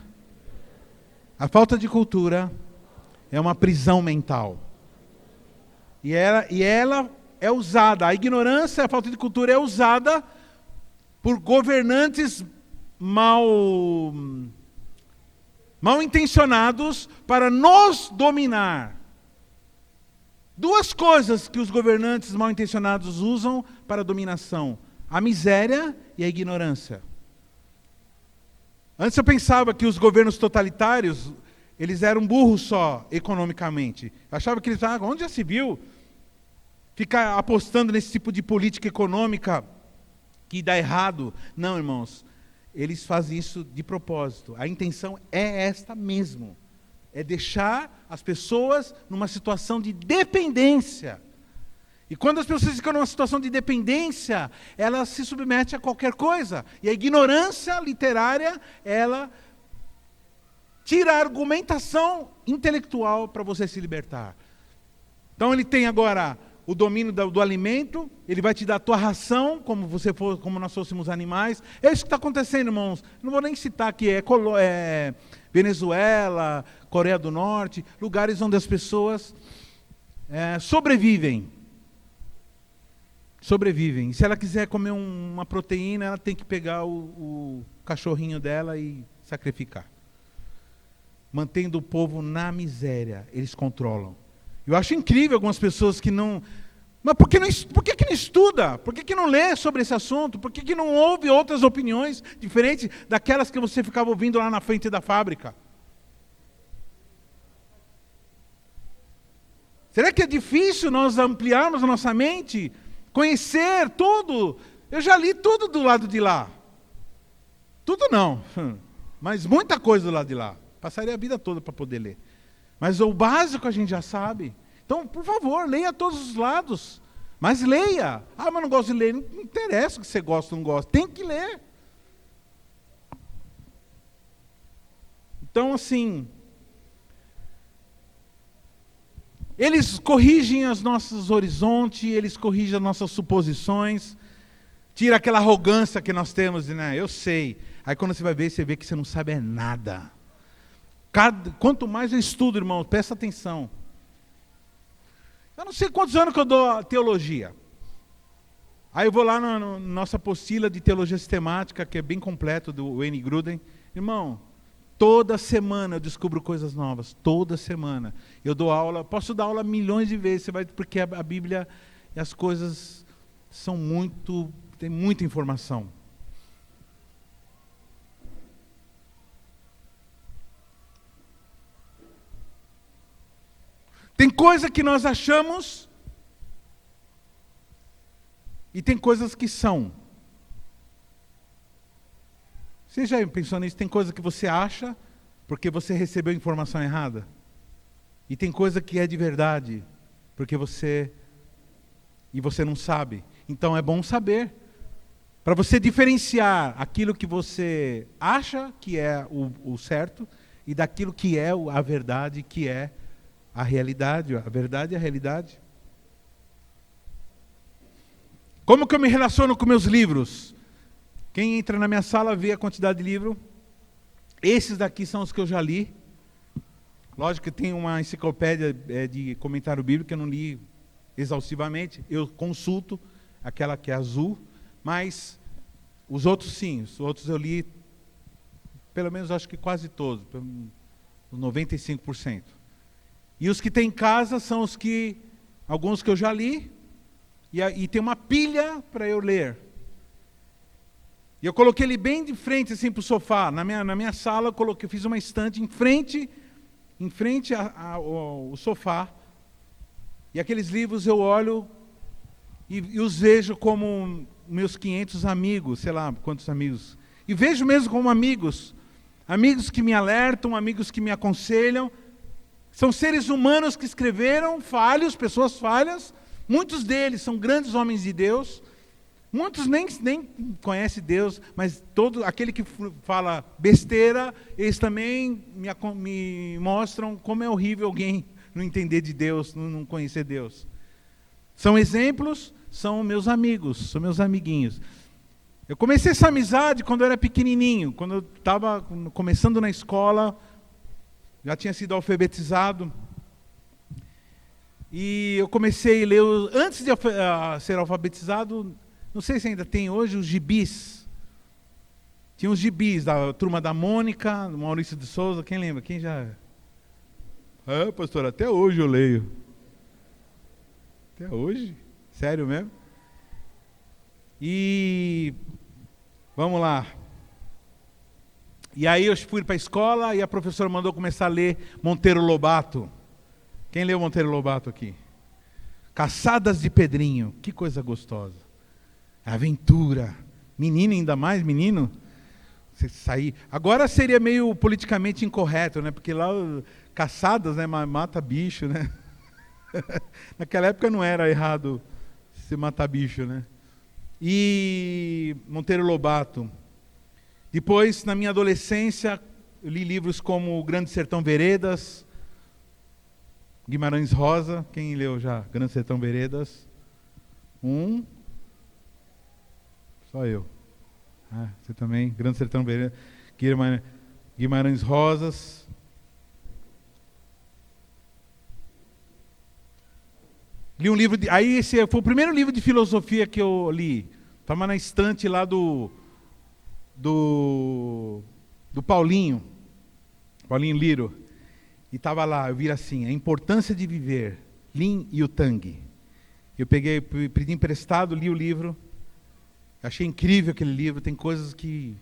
a falta de cultura é uma prisão mental. E ela é usada, a ignorância, a falta de cultura é usada por governantes mal intencionados para nos dominar. 2 coisas que os governantes mal intencionados usam para a dominação: a miséria e a ignorância. Antes eu pensava que os governos totalitários, eles eram burros só, economicamente. Eu achava que eles estavam, onde já se viu ficar apostando nesse tipo de política econômica que dá errado? Não, irmãos, eles fazem isso de propósito. A intenção é esta mesmo. É deixar as pessoas numa situação de dependência. E quando as pessoas ficam numa situação de dependência, elas se submetem a qualquer coisa. E a ignorância literária, ela tira a argumentação intelectual para você se libertar. Então ele tem agora o domínio do alimento, ele vai te dar a tua ração, como nós fôssemos animais. É isso que está acontecendo, irmãos. Não vou nem citar aqui, Venezuela, Coreia do Norte, lugares onde as pessoas sobrevivem. Sobrevivem. Se ela quiser comer uma proteína, ela tem que pegar o cachorrinho dela e sacrificar. Mantendo o povo na miséria, eles controlam. Eu acho incrível algumas pessoas que não... Mas por que não estuda? Por que não lê sobre esse assunto? Por que não ouve outras opiniões diferentes daquelas que você ficava ouvindo lá na frente da fábrica? Será que é difícil nós ampliarmos a nossa mente? Conhecer tudo? Eu já li tudo do lado de lá. Tudo não, mas muita coisa do lado de lá. Passaria a vida toda para poder ler. Mas o básico a gente já sabe. Então, por favor, leia todos os lados. Mas leia. Mas não gosto de ler. Não interessa o que você gosta ou não gosta. Tem que ler. Então, assim... Eles corrigem os nossos horizontes, eles corrigem as nossas suposições, tira aquela arrogância que nós temos, né? Eu sei. Aí quando você vai ver, você vê que você não sabe nada. Quanto mais eu estudo, irmão, presta atenção. Eu não sei quantos anos que eu dou teologia. Aí eu vou lá na nossa apostila de teologia sistemática, que é bem completo, do Wayne Grudem. Irmão, toda semana eu descubro coisas novas, toda semana. Eu dou aula, posso dar aula milhões de vezes, porque a Bíblia e as coisas tem muita informação. Tem coisa que nós achamos e tem coisas que são. Você já pensou nisso? Tem coisa que você acha porque você recebeu informação errada. E tem coisa que é de verdade porque você não sabe. Então é bom saber. Para você diferenciar aquilo que você acha que é o certo e daquilo que é a verdade, que é a realidade. A verdade é a realidade. Como que eu me relaciono com meus livros? Quem entra na minha sala vê a quantidade de livro. Esses daqui são os que eu já li. Lógico que tem uma enciclopédia de comentário bíblico que eu não li exaustivamente. Eu consulto aquela que é azul, mas os outros sim. Os outros eu li, pelo menos acho que quase todos, 95%. E os que tem em casa são alguns que eu já li, e tem uma pilha para eu ler. E eu coloquei ele bem de frente assim para o sofá. Na minha sala eu fiz uma estante em frente ao sofá. E aqueles livros eu olho e os vejo como meus 500 amigos, sei lá quantos amigos. E vejo mesmo como amigos. Amigos que me alertam, amigos que me aconselham. São seres humanos que escreveram, falhos, pessoas falhas. Muitos deles são grandes homens de Deus. Muitos nem conhecem Deus, mas todo aquele que fala besteira, eles também me mostram como é horrível alguém não entender de Deus, não conhecer Deus. São exemplos, são meus amigos, são meus amiguinhos. Eu comecei essa amizade quando eu era pequenininho, quando eu estava começando na escola. Já tinha sido alfabetizado. E eu comecei a ler, antes de ser alfabetizado, não sei se ainda tem hoje, os gibis. Tinha os gibis da Turma da Mônica, do Maurício de Souza, quem lembra? Quem já... pastor, até hoje eu leio. Até hoje? Sério mesmo? E... vamos lá. E aí eu fui para a escola e a professora mandou começar a ler Monteiro Lobato. Quem leu Monteiro Lobato aqui? Caçadas de Pedrinho. Que coisa gostosa. Aventura. Menino, ainda mais menino. Você sair. Agora seria meio politicamente incorreto, né? Porque lá caçadas, né? Mata bicho, né? Naquela época não era errado se matar bicho, né? E Monteiro Lobato. Depois, na minha adolescência, eu li livros como O Grande Sertão Veredas, Guimarães Rosa. Quem leu já Grande Sertão Veredas? Só eu. Você também? Grande Sertão Veredas. Guimarães Rosas. Li um livro aí esse foi o primeiro livro de filosofia que eu li. Estava na estante lá do Paulinho Liro, e estava lá, eu vi assim, A Importância de Viver, Lin Yutang. Eu pedi emprestado, li o livro, achei incrível aquele livro, tem coisas que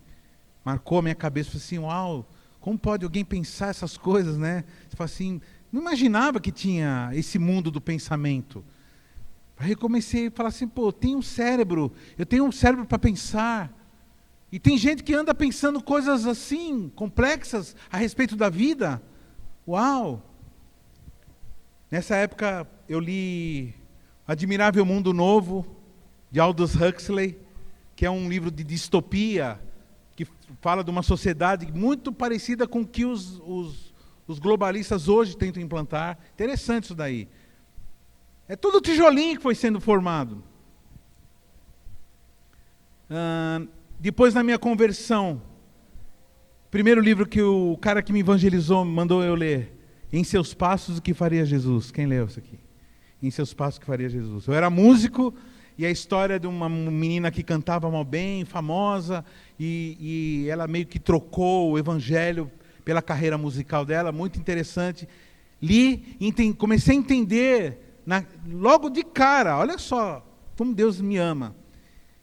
marcou a minha cabeça, falei assim, uau, como pode alguém pensar essas coisas, né? Você fala assim, não imaginava que tinha esse mundo do pensamento. Aí eu comecei a falar assim, eu tenho um cérebro para pensar. E tem gente que anda pensando coisas assim, complexas, a respeito da vida. Uau! Nessa época eu li Admirável Mundo Novo, de Aldous Huxley, que é um livro de distopia, que fala de uma sociedade muito parecida com o que os globalistas hoje tentam implantar. Interessante isso daí. É tudo tijolinho que foi sendo formado. Depois da minha conversão, primeiro livro que o cara que me evangelizou mandou eu ler, Em Seus Passos o que Faria Jesus. Quem leu isso aqui? Em Seus Passos o que Faria Jesus. Eu era músico, e a história de uma menina que cantava mal bem, famosa, e ela meio que trocou o evangelho pela carreira musical dela, muito interessante. Li, comecei a entender, logo de cara, olha só, como Deus me ama,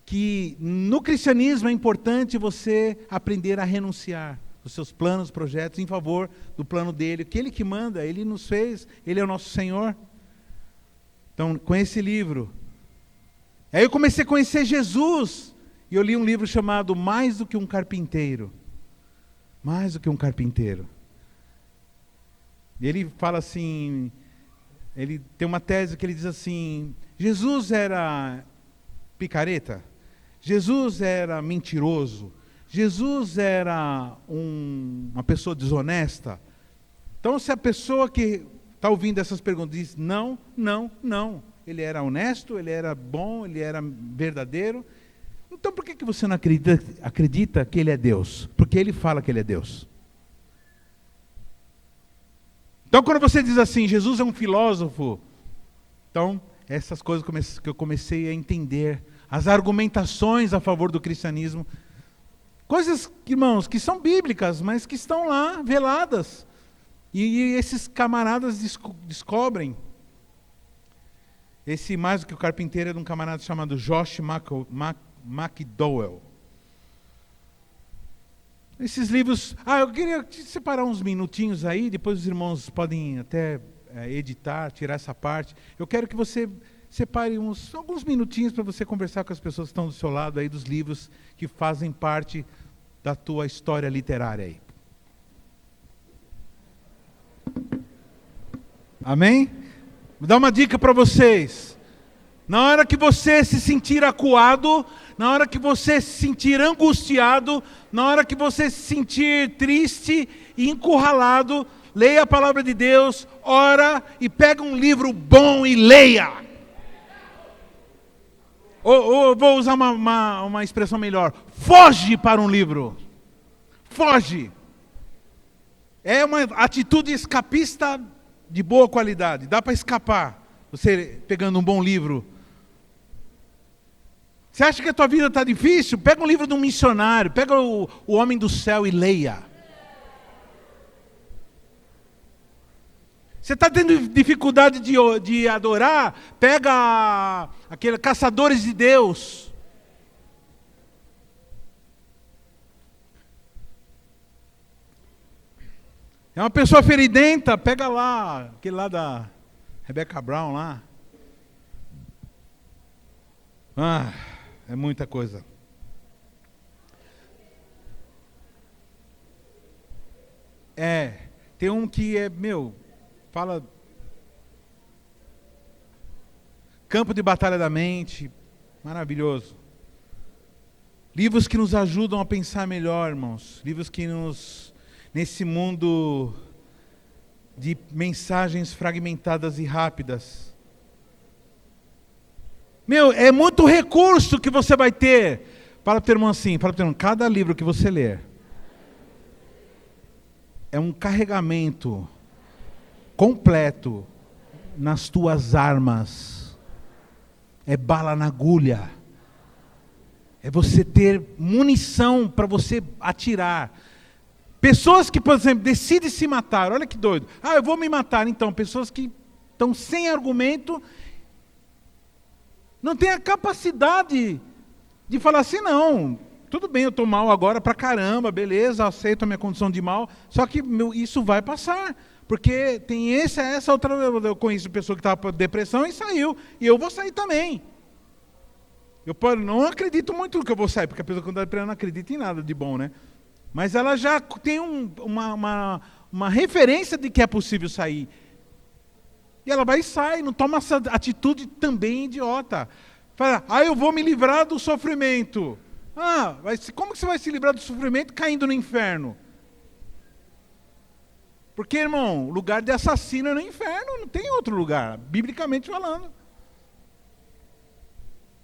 que no cristianismo é importante você aprender a renunciar os seus planos, projetos, em favor do plano dele, que ele que manda, ele nos fez, ele é o nosso Senhor. Então, com esse livro, aí eu comecei a conhecer Jesus, e eu li um livro chamado Mais do que um Carpinteiro. Mais do que um carpinteiro. Ele fala assim, ele tem uma tese que ele diz assim, Jesus era picareta, Jesus era mentiroso, Jesus era uma pessoa desonesta. Então, se a pessoa que está ouvindo essas perguntas diz não, não, não, ele era honesto, ele era bom, ele era verdadeiro, então por que você não acredita que ele é Deus? Porque ele fala que ele é Deus. Então, quando você diz assim, Jesus é um filósofo, então, essas coisas que eu comecei a entender, as argumentações a favor do cristianismo, coisas, irmãos, que são bíblicas, mas que estão lá, veladas, e esses camaradas descobrem. Esse Mais do que o Carpinteiro é de um camarada chamado Josh McDowell. Esses livros, eu queria separar uns minutinhos aí, depois os irmãos podem até editar, tirar essa parte. Eu quero que você separe alguns minutinhos para você conversar com as pessoas que estão do seu lado aí, dos livros que fazem parte da tua história literária aí. Amém? Vou dar uma dica para vocês. Na hora que você se sentir acuado, na hora que você se sentir angustiado, na hora que você se sentir triste e encurralado, leia a palavra de Deus, ora e pega um livro bom e leia. Ou vou usar uma expressão melhor, foge para um livro. Foge. É uma atitude escapista de boa qualidade, dá para escapar, você pegando um bom livro. Você acha que a tua vida está difícil? Pega um livro de um missionário, pega o Homem do Céu e leia. Você está tendo dificuldade de adorar? Pega aqueles Caçadores de Deus. É uma pessoa feridenta, pega lá, aquele lá da Rebecca Brown lá. É muita coisa. Tem um que fala Campo de Batalha da Mente, maravilhoso. Livros que nos ajudam a pensar melhor, irmãos. Livros que nesse mundo de mensagens fragmentadas e rápidas, é muito recurso que você vai ter. Fala para o teu irmão assim, cada livro que você ler é um carregamento completo nas tuas armas. É bala na agulha. É você ter munição para você atirar. Pessoas que, por exemplo, decidem se matar. Olha que doido. Eu vou me matar. Então, pessoas que estão sem argumento, não tem a capacidade de falar assim, não, tudo bem, eu estou mal agora pra caramba, beleza, aceito a minha condição de mal, só que isso vai passar, porque tem essa outra, eu conheço pessoa que estava com depressão e saiu, e eu vou sair também. Eu não acredito muito no que eu vou sair, porque a pessoa quando está depressão não acredita em nada de bom, né? Mas ela já tem uma referência de que é possível sair. E ela vai e sai, não toma essa atitude também idiota. Fala, eu vou me livrar do sofrimento. Como que você vai se livrar do sofrimento caindo no inferno? Porque, irmão, o lugar de assassino é no inferno, não tem outro lugar, biblicamente falando.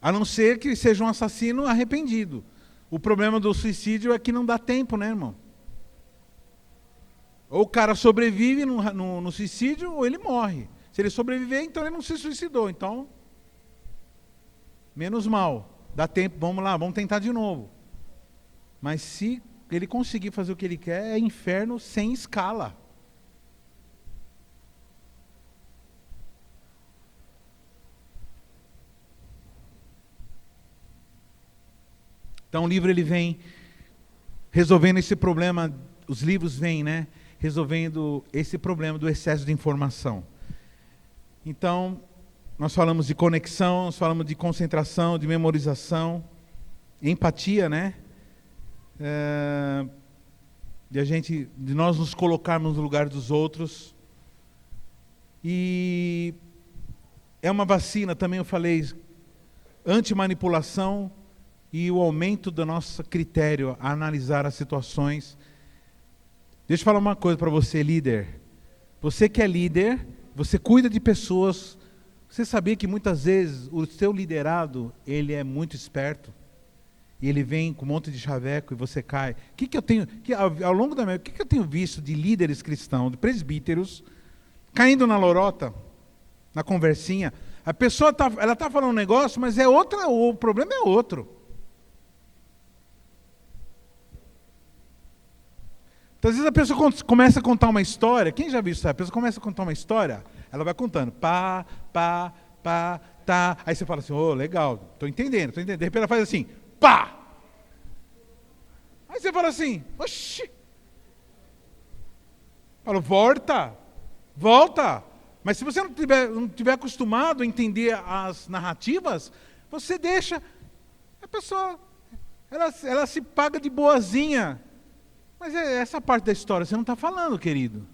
A não ser que seja um assassino arrependido. O problema do suicídio é que não dá tempo, né, irmão? Ou o cara sobrevive no suicídio, ou ele morre. Se ele sobreviver, então ele não se suicidou. Então, menos mal. Dá tempo, vamos lá, vamos tentar de novo. Mas se ele conseguir fazer o que ele quer, é inferno sem escala. Então o livro ele vem resolvendo esse problema, os livros vêm, né, resolvendo esse problema do excesso de informação. Então, nós falamos de conexão, nós falamos de concentração, de memorização, empatia, né? De nós nos colocarmos no lugar dos outros. E é uma vacina, também eu falei, anti-manipulação e o aumento do nosso critério a analisar as situações. Deixa eu falar uma coisa para você, líder. Você que é líder, você cuida de pessoas. Você sabia que muitas vezes o seu liderado, ele é muito esperto? E ele vem com um monte de chaveco e você cai. O que eu tenho, ao longo da minha vida, o que eu tenho visto de líderes cristãos, de presbíteros, caindo na lorota, na conversinha? A pessoa ela tá falando um negócio, mas é outra, o problema é outro. Então, às vezes a pessoa começa a contar uma história. Quem já viu isso? A pessoa começa a contar uma história, ela vai contando, pá, pá, pá, tá. Aí você fala assim, legal, estou entendendo. De repente ela faz assim, pá! Aí você fala assim, oxi! Fala, volta! Mas se você não tiver acostumado a entender as narrativas, você deixa a pessoa, ela se paga de boazinha. Mas é essa parte da história, você não está falando, querido.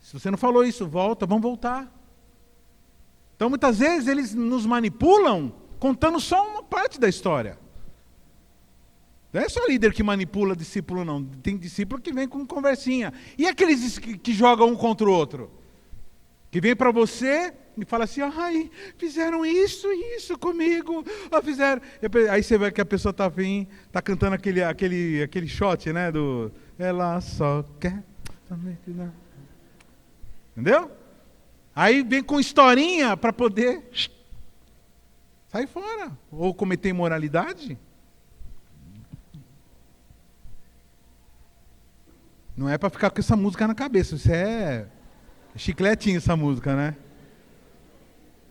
Se você não falou isso, vamos voltar. Então, muitas vezes, eles nos manipulam contando só uma parte da história. Não é só líder que manipula discípulo, não. Tem discípulo que vem com conversinha. E aqueles que jogam um contra o outro? Que vem para você e fala assim, ai, fizeram isso comigo. Fizeram. Aí você vê que a pessoa está cantando aquele shot, né? Do ela só quer. Entendeu? Aí vem com historinha para poder sair fora. Ou cometer imoralidade. Não é para ficar com essa música na cabeça. Isso é chicletinho, essa música, né?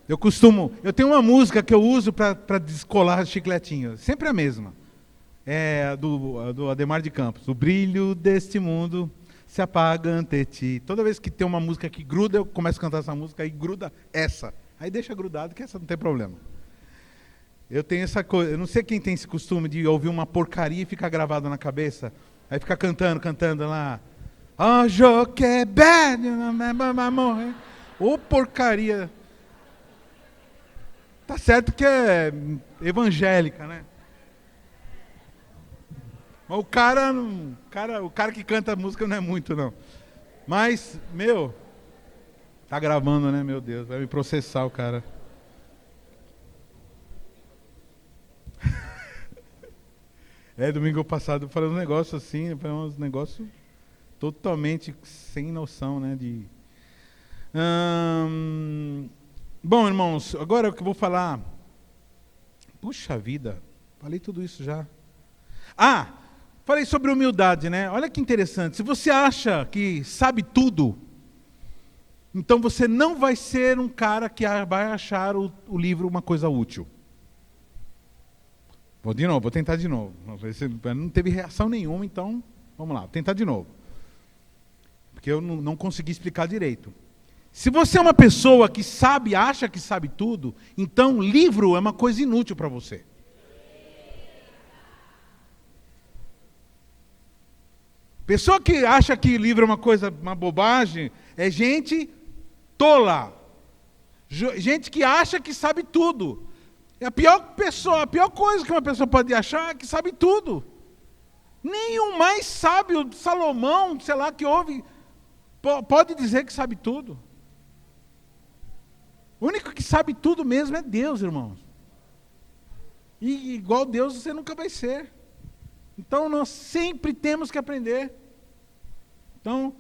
Eu tenho uma música que eu uso para descolar chicletinho. Sempre a mesma. É do Ademar de Campos. O brilho deste mundo se apaga ante ti. Toda vez que tem uma música que gruda, eu começo a cantar essa música, aí gruda essa. Aí deixa grudado, que essa não tem problema. Eu tenho essa coisa, eu não sei quem tem esse costume de ouvir uma porcaria e ficar gravado na cabeça. Aí fica cantando lá. Anjo que bad, vai morrer. Ô porcaria. Tá certo que é evangélica, né? Mas o cara que canta a música não é muito, não. Mas, tá gravando, né, meu Deus, vai me processar o cara. Domingo passado eu falei um negócio assim, uns negócios totalmente sem noção, né, Bom, irmãos, agora o que eu vou falar. Puxa vida, falei tudo isso já. Falei sobre humildade, né? Olha que interessante. Se você acha que sabe tudo, então você não vai ser um cara que vai achar o livro uma coisa útil. Vou tentar de novo. Não teve reação nenhuma, então vamos lá, vou tentar de novo. Porque eu não consegui explicar direito. Se você é uma pessoa que acha que sabe tudo, então livro é uma coisa inútil para você. Pessoa que acha que livro é uma bobagem, é gente tola. Gente que acha que sabe tudo. A pior coisa que uma pessoa pode achar é que sabe tudo. Nem o mais sábio Salomão, sei lá, que ouve, pode dizer que sabe tudo. O único que sabe tudo mesmo é Deus, irmãos. E igual Deus você nunca vai ser. Então nós sempre temos que aprender. Então,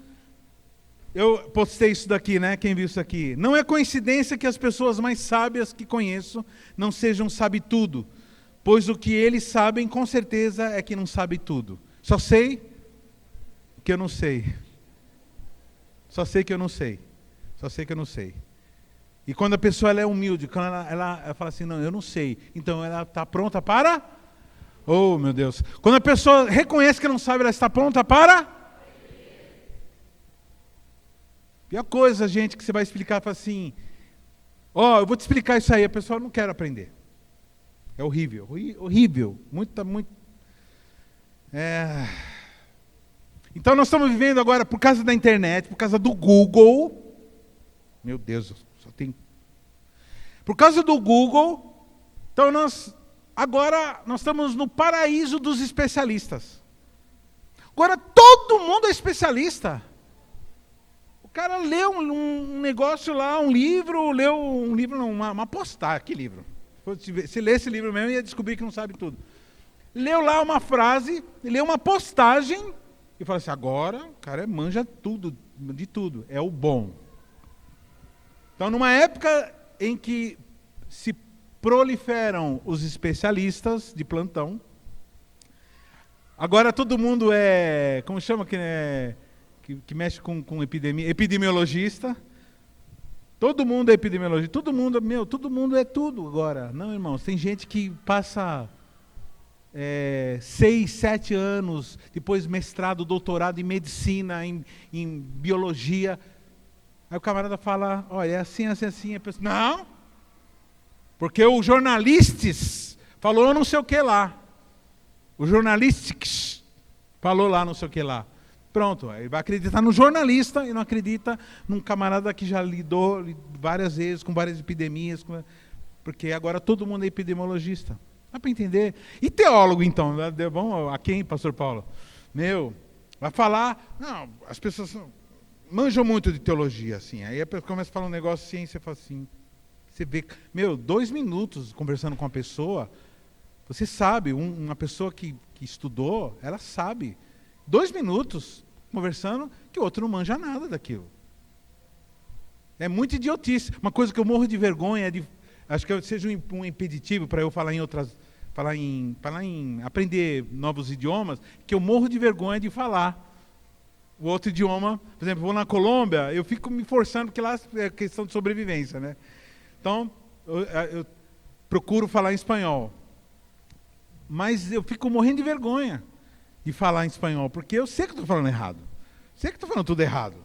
eu postei isso daqui, né? Quem viu isso aqui? Não é coincidência que as pessoas mais sábias que conheço não sejam sabe-tudo, pois o que eles sabem com certeza é que não sabe tudo. Só sei que eu não sei. Só sei que eu não sei. Só sei que eu não sei. E quando a pessoa ela é humilde, quando ela fala assim, não, eu não sei. Então ela está pronta para Oh, meu Deus. Quando a pessoa reconhece que não sabe, ela está pronta para? Pior coisa, gente, que você vai explicar, fala assim, eu vou te explicar isso aí, a pessoa não quer aprender. É horrível, horrível. Muito. Então nós estamos vivendo agora, por causa da internet, por causa do Google. Meu Deus, só tem... Por causa do Google, então agora nós estamos no paraíso dos especialistas. Agora todo mundo é especialista. O cara leu um negócio lá, uma postagem, que livro? Se ler esse livro mesmo, ia descobrir que não sabe tudo. Leu lá uma frase, leu uma postagem, e fala assim, agora o cara manja tudo, de tudo, é o bom. Então, numa época em que se proliferam os especialistas de plantão, agora todo mundo como chama que mexe com epidemia, epidemiologista. Todo mundo é epidemiologista, todo mundo é tudo agora. Não, irmãos, tem gente que passa 6, 7 anos, depois mestrado, doutorado em medicina, em biologia. Aí o camarada fala, olha, é assim, assim, assim. A pessoa, não, porque o jornalistas falou não sei o que lá. O jornalistics falou lá não sei o que lá. Pronto, ele vai acreditar no jornalista e não acredita num camarada que já lidou várias vezes com várias epidemias, porque agora todo mundo é epidemiologista. Dá para entender? E teólogo, então? Bom, a quem, pastor Paulo? Vai falar... Não, as pessoas manjam muito de teologia, assim. Aí a pessoa começa a falar um negócio assim, você fala assim... Você vê... 2 minutos conversando com a pessoa, você sabe, uma pessoa que estudou, ela sabe. 2 minutos conversando, que o outro não manja nada daquilo. É muito idiotice. Uma coisa que eu morro de vergonha, acho que seja um impeditivo para eu falar em aprender novos idiomas, que eu morro de vergonha de falar. O outro idioma, por exemplo, vou na Colômbia, eu fico me forçando, porque lá é questão de sobrevivência, né? Então, eu procuro falar em espanhol. Mas eu fico morrendo de vergonha de falar em espanhol, porque eu sei que estou falando errado. Sei que estou falando tudo errado.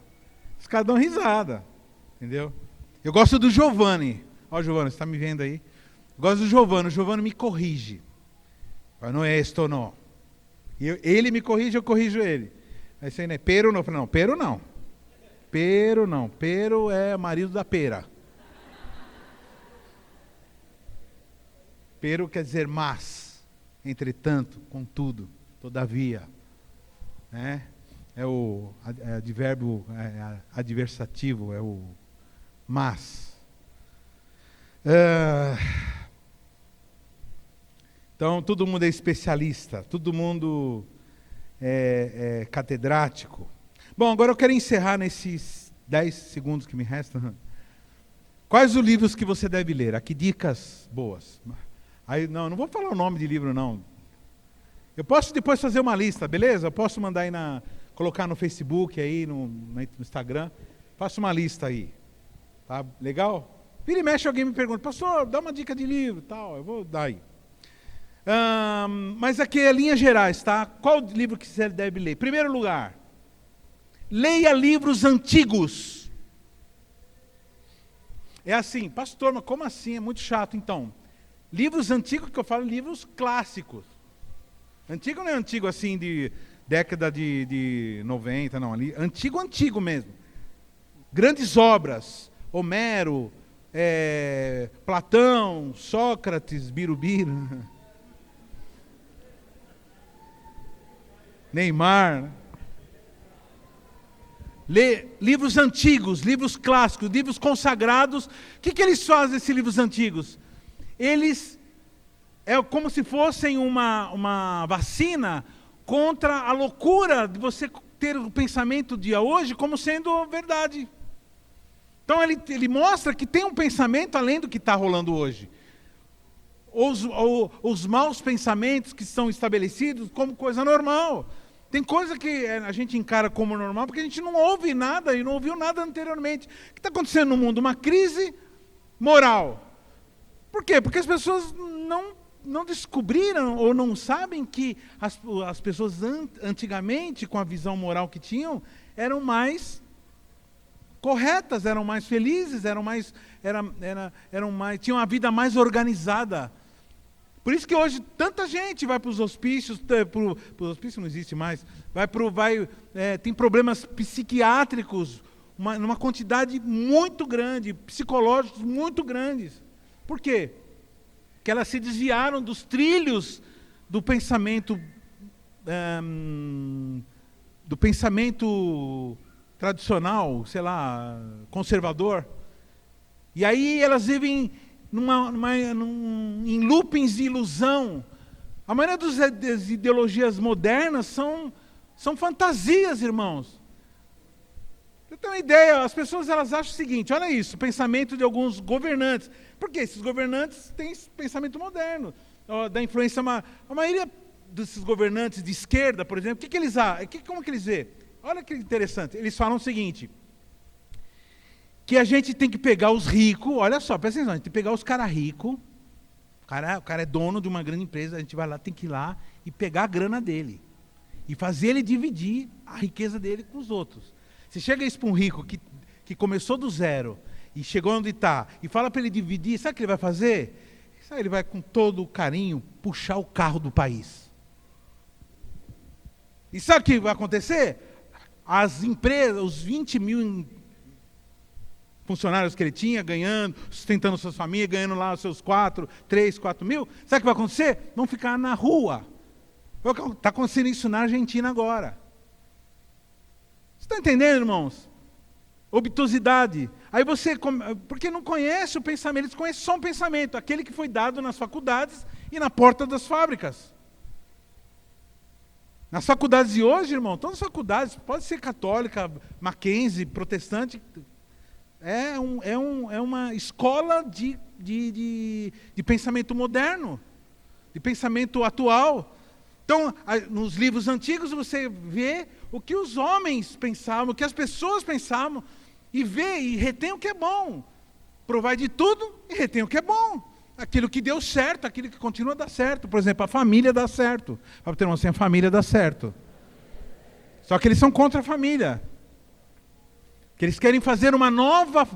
Os caras dão risada, entendeu? Eu gosto do Giovanni. Ó, Giovanni, você está me vendo aí? Eu gosto do Giovanni. O Giovanni me corrige. Não é isto, não. Ele me corrige, eu corrijo ele. Aí você, né? Pero não. Eu falo, não, pero não. Pero não. Pero é marido da pera. Pero quer dizer mas, entretanto, contudo, todavia. Né? É o advérbio adversativo, é o mas. Então, todo mundo é especialista, todo mundo é catedrático. Bom, agora eu quero encerrar nesses 10 segundos que me restam. Quais os livros que você deve ler? Aqui dicas boas. Aí, não vou falar o nome de livro, não. Eu posso depois fazer uma lista, beleza? Eu posso mandar aí colocar no Facebook, aí no Instagram. Faço uma lista aí. Tá legal? Vira e mexe, alguém me pergunta, pastor, dá uma dica de livro, tal. Eu vou dar aí. Mas aqui é linhas gerais, tá? Qual livro que você deve ler? Primeiro lugar, leia livros antigos. É assim, pastor, mas como assim? É muito chato, então. Livros antigos, que eu falo, livros clássicos. Antigo não é antigo assim de década de 90, não. Ali, antigo mesmo. Grandes obras. Homero, Platão, Sócrates, Birubiru. Neymar. Lê livros antigos, livros clássicos, livros consagrados. O que eles fazem, esses livros antigos? Eles é como se fossem uma vacina contra a loucura de você ter o pensamento de hoje como sendo verdade. Então ele mostra que tem um pensamento além do que está rolando hoje. Os maus pensamentos que são estabelecidos como coisa normal. Tem coisa que a gente encara como normal porque a gente não ouve nada e não ouviu nada anteriormente. O que está acontecendo no mundo? Uma crise moral. Por quê? Porque as pessoas não descobriram ou não sabem que as pessoas antigamente, com a visão moral que tinham, eram mais corretas, eram mais felizes, tinham uma vida mais organizada. Por isso que hoje tanta gente vai para os hospícios, os hospícios não existe mais, tem problemas psiquiátricos, numa quantidade muito grande, psicológicos muito grandes. Por quê? Porque elas se desviaram dos trilhos do pensamento tradicional, sei lá, conservador. E aí elas vivem em loopings de ilusão. A maioria das ideologias modernas são fantasias, irmãos. Você tem uma ideia, as pessoas elas acham o seguinte, olha isso, o pensamento de alguns governantes. Porque esses governantes têm esse pensamento moderno, da influência, a maioria desses governantes de esquerda, por exemplo, como que eles veem? Olha que interessante, eles falam o seguinte, que a gente tem que pegar os ricos, olha só, presta atenção, a gente tem que pegar os caras ricos, o cara é dono de uma grande empresa, a gente vai lá, tem que ir lá e pegar a grana dele, e fazer ele dividir a riqueza dele com os outros. Você chega isso para um rico que começou do zero, e chegou onde está, e fala para ele dividir, sabe o que ele vai fazer? Ele vai com todo o carinho puxar o carro do país. E sabe o que vai acontecer? As empresas, os 20 mil funcionários que ele tinha, ganhando, sustentando suas famílias, ganhando lá os seus 3, 4 mil, sabe o que vai acontecer? Vão ficar na rua. Está acontecendo isso na Argentina agora. Você está entendendo, irmãos? Obtusidade. Aí porque não conhece o pensamento, eles conhecem só um pensamento, aquele que foi dado nas faculdades e na porta das fábricas. Nas faculdades de hoje, irmão, todas as faculdades, pode ser católica, Mackenzie, protestante, é uma escola de pensamento moderno, de pensamento atual. Então, nos livros antigos você vê o que os homens pensavam, o que as pessoas pensavam, e vê e retém o que é bom. Provai de tudo e retém o que é bom. Aquilo que deu certo, aquilo que continua a dar certo. Por exemplo, a família dá certo. Para ter uma assim, a família dá certo. Só que eles são contra a família. Que eles querem fazer uma nova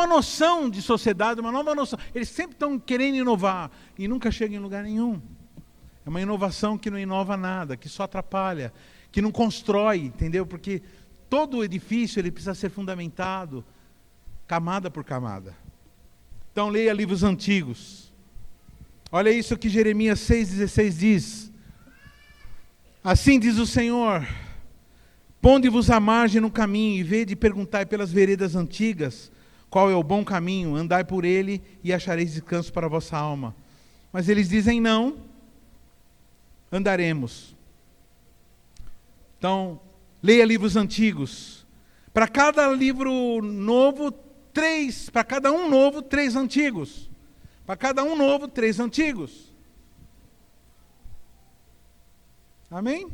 noção de sociedade, uma nova noção. Eles sempre estão querendo inovar e nunca chegam em lugar nenhum. É uma inovação que não inova nada, que só atrapalha, que não constrói, entendeu? Porque todo o edifício ele precisa ser fundamentado, camada por camada. Então leia livros antigos. Olha isso que Jeremias 6,16 diz. Assim diz o Senhor, ponde-vos à margem no caminho, e vede e perguntai pelas veredas antigas, qual é o bom caminho, andai por ele e achareis descanso para a vossa alma. Mas eles dizem não, andaremos. Então, leia livros antigos. Para cada livro novo, 3. Para cada um novo, 3 antigos. Para cada um novo, 3 antigos. Amém?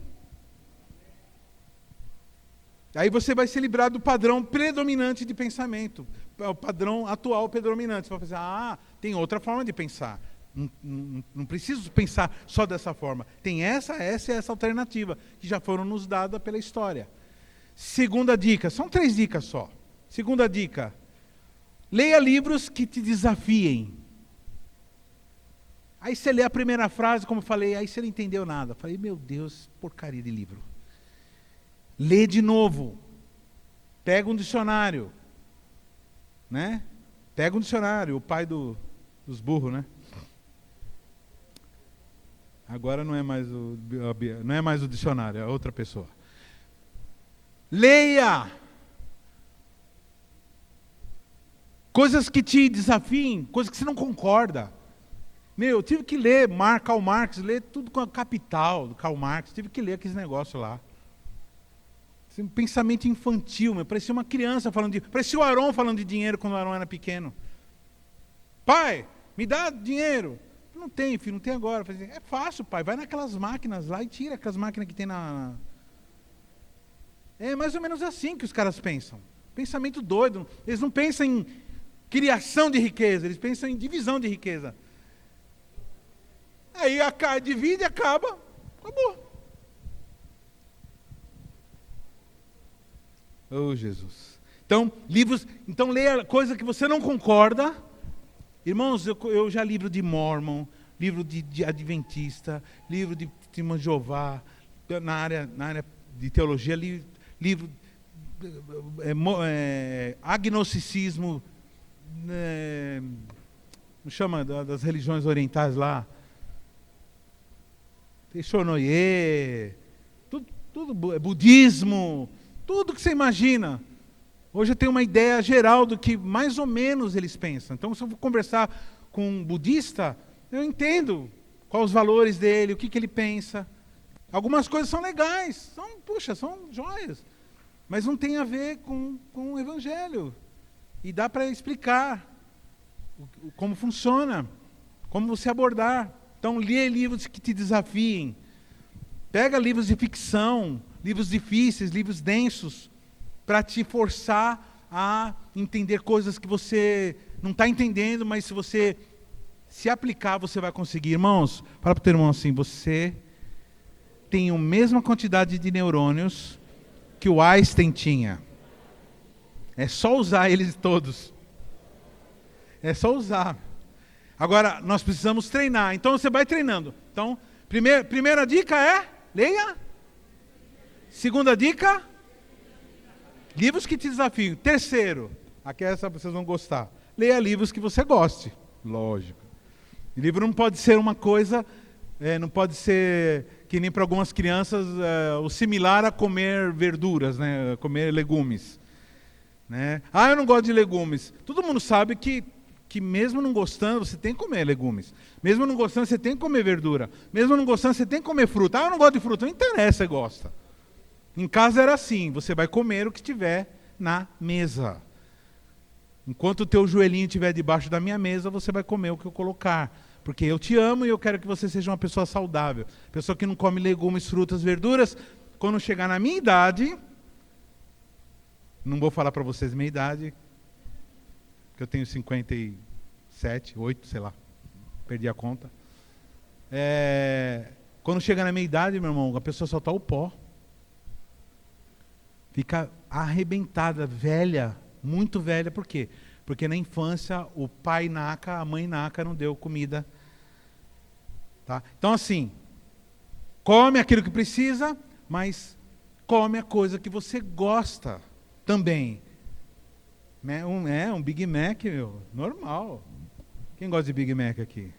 Aí você vai se livrar do padrão predominante de pensamento. O padrão atual predominante. Você vai fazer, tem outra forma de pensar. Não preciso pensar só dessa forma. Tem essa e essa alternativa, que já foram nos dadas pela história. Segunda dica, são 3 dicas só. Segunda dica, leia livros que te desafiem. Aí você lê a primeira frase, como eu falei, aí você não entendeu nada. Falei, meu Deus, porcaria de livro. Lê de novo. Pega um dicionário. Né? Pega um dicionário, o pai dos burros, né? Agora não é mais o dicionário, é outra pessoa. Leia! Coisas que te desafiem, coisas que você não concorda. Eu tive que ler Karl Marx, ler tudo com a Capital do Karl Marx, tive que ler aqueles negócios lá. Um pensamento infantil, parecia uma criança parecia o Aron falando de dinheiro quando o Aron era pequeno. Pai, me dá dinheiro. Não tem, filho, não tem agora. Falei, é fácil, pai, vai naquelas máquinas lá e tira aquelas máquinas que tem na... É mais ou menos assim que os caras pensam. Pensamento doido. Eles não pensam em criação de riqueza, eles pensam em divisão de riqueza. Aí divide, acaba, acabou. Oh, Jesus. Então, leia coisa que você não concorda. Irmãos, eu já livro de Mormon, livro de Adventista, livro de Testemunho de Jeová, na área de teologia, livro agnosticismo, não chama das religiões orientais lá, Teixonoye, tudo budismo, tudo que você imagina. Hoje eu tenho uma ideia geral do que mais ou menos eles pensam. Então, se eu for conversar com um budista, eu entendo quais os valores dele, o que ele pensa. Algumas coisas são legais, são joias, mas não tem a ver com o Evangelho. E dá para explicar como funciona, como você abordar. Então, lê livros que te desafiem. Pega livros de ficção, livros difíceis, livros densos, para te forçar a entender coisas que você não está entendendo, mas se você se aplicar, você vai conseguir. Irmãos, fala para o teu irmão assim, você tem a mesma quantidade de neurônios que o Einstein tinha. É só usar eles todos. É só usar. Agora, nós precisamos treinar. Então, você vai treinando. Então, primeira dica é, leia. Segunda dica, livros que te desafiam. Terceiro, aqui essa vocês vão gostar. Leia livros que você goste. Lógico. O livro não pode ser uma coisa, não pode ser que nem para algumas crianças, o similar a comer verduras, né? Comer legumes. Né? Ah, eu não gosto de legumes. Todo mundo sabe que mesmo não gostando, você tem que comer legumes. Mesmo não gostando, você tem que comer verdura. Mesmo não gostando, você tem que comer fruta. Ah, eu não gosto de fruta. Não interessa, você gosta. Em casa era assim, você vai comer o que tiver na mesa. Enquanto o teu joelhinho estiver debaixo da minha mesa, você vai comer o que eu colocar. Porque eu te amo e eu quero que você seja uma pessoa saudável. Pessoa que não come legumes, frutas, verduras. Quando chegar na minha idade, não vou falar para vocês minha idade, porque eu tenho 57, 8, sei lá, perdi a conta. Quando chegar na minha idade, meu irmão, a pessoa só está o pó. Fica arrebentada, velha, muito velha, por quê? Porque na infância o pai naca, a mãe naca não deu comida. Tá? Então assim, come aquilo que precisa, mas come a coisa que você gosta também. Um Big Mac, meu, normal. Quem gosta de Big Mac aqui?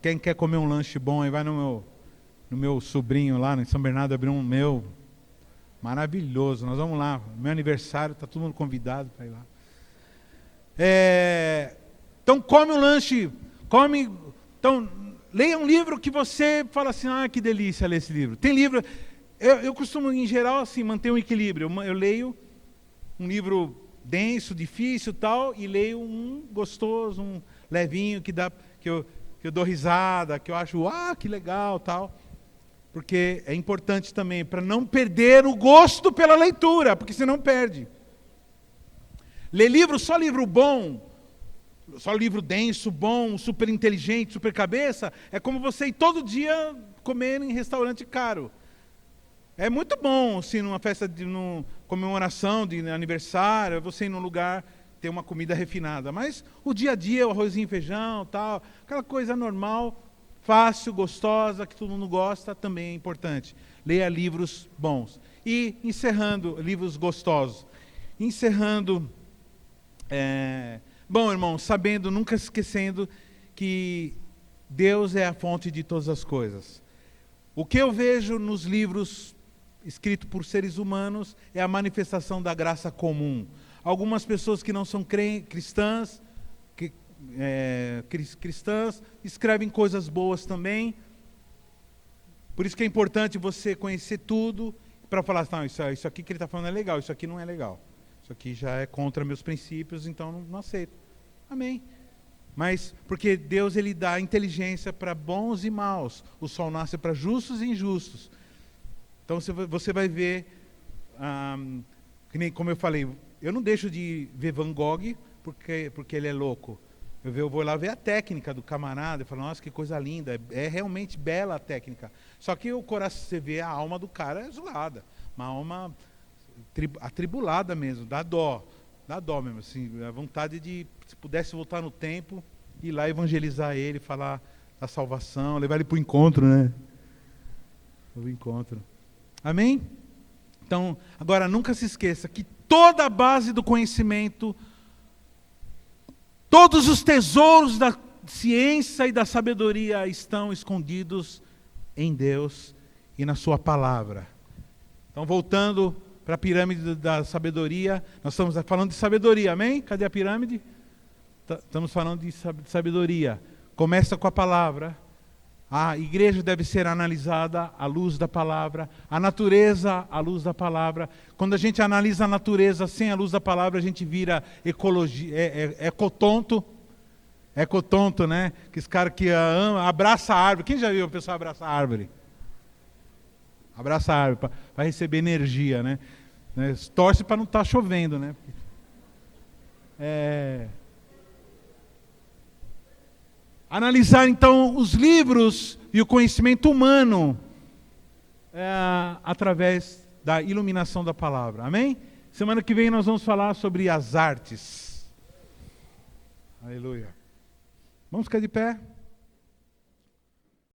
Quem quer comer um lanche bom aí, vai no meu sobrinho lá em São Bernardo, abriu um meu maravilhoso. Nós vamos lá, meu aniversário, está todo mundo convidado para ir lá. Então come um lanche, então leia um livro que você fala assim, que delícia ler esse livro. Tem livro, eu costumo em geral assim manter um equilíbrio. Eu leio um livro denso, difícil, tal, e leio um gostoso, um levinho que eu dou risada, que eu acho, que legal, tal. Porque é importante também, para não perder o gosto pela leitura, porque senão perde. Ler só livro bom, só livro denso, bom, super inteligente, super cabeça, é como você ir todo dia comer em restaurante caro. É muito bom, assim, numa festa, numa comemoração de aniversário, você ir num lugar, ter uma comida refinada. Mas o dia a dia, o arrozinho e feijão, tal, aquela coisa normal, fácil, gostosa, que todo mundo gosta, também é importante. Leia livros bons. E encerrando, livros gostosos. Encerrando, bom, irmão, sabendo, nunca esquecendo que Deus é a fonte de todas as coisas. O que eu vejo nos livros escritos por seres humanos é a manifestação da graça comum. Algumas pessoas que não são cristãs, cristãs escrevem coisas boas também. Por isso que é importante você conhecer tudo para falar, não, isso aqui que ele está falando é legal, isso aqui não é legal. Isso aqui já é contra meus princípios, então não aceito. Amém. Mas porque Deus ele dá inteligência para bons e maus. O sol nasce para justos e injustos. Então você vai ver, que nem como eu falei, eu não deixo de ver Van Gogh porque ele é louco. Eu vou lá ver a técnica do camarada, eu falo, nossa, que coisa linda, é realmente bela a técnica. Só que o coração, você vê a alma do cara é zoada, uma alma atribulada mesmo, dá dó mesmo, assim, a vontade de, se pudesse voltar no tempo, ir lá evangelizar ele, falar da salvação, levar ele para o encontro, né? O encontro. Amém? Então, agora nunca se esqueça que toda a base do conhecimento, todos os tesouros da ciência e da sabedoria estão escondidos em Deus e na sua palavra. Então, voltando para a pirâmide da sabedoria, nós estamos falando de sabedoria, amém? Cadê a pirâmide? Estamos falando de sabedoria. Começa com a palavra. A igreja deve ser analisada à luz da palavra, a natureza à luz da palavra. Quando a gente analisa a natureza sem a luz da palavra, a gente vira ecotonto. Ecotonto, né? Que esse cara que ama, abraça a árvore. Quem já viu o pessoal abraçar a árvore? Abraça a árvore para receber energia, né? Torce para não estar chovendo, né? Analisar então os livros e o conhecimento humano através da iluminação da palavra. Amém? Semana que vem nós vamos falar sobre as artes. Aleluia. Vamos ficar de pé?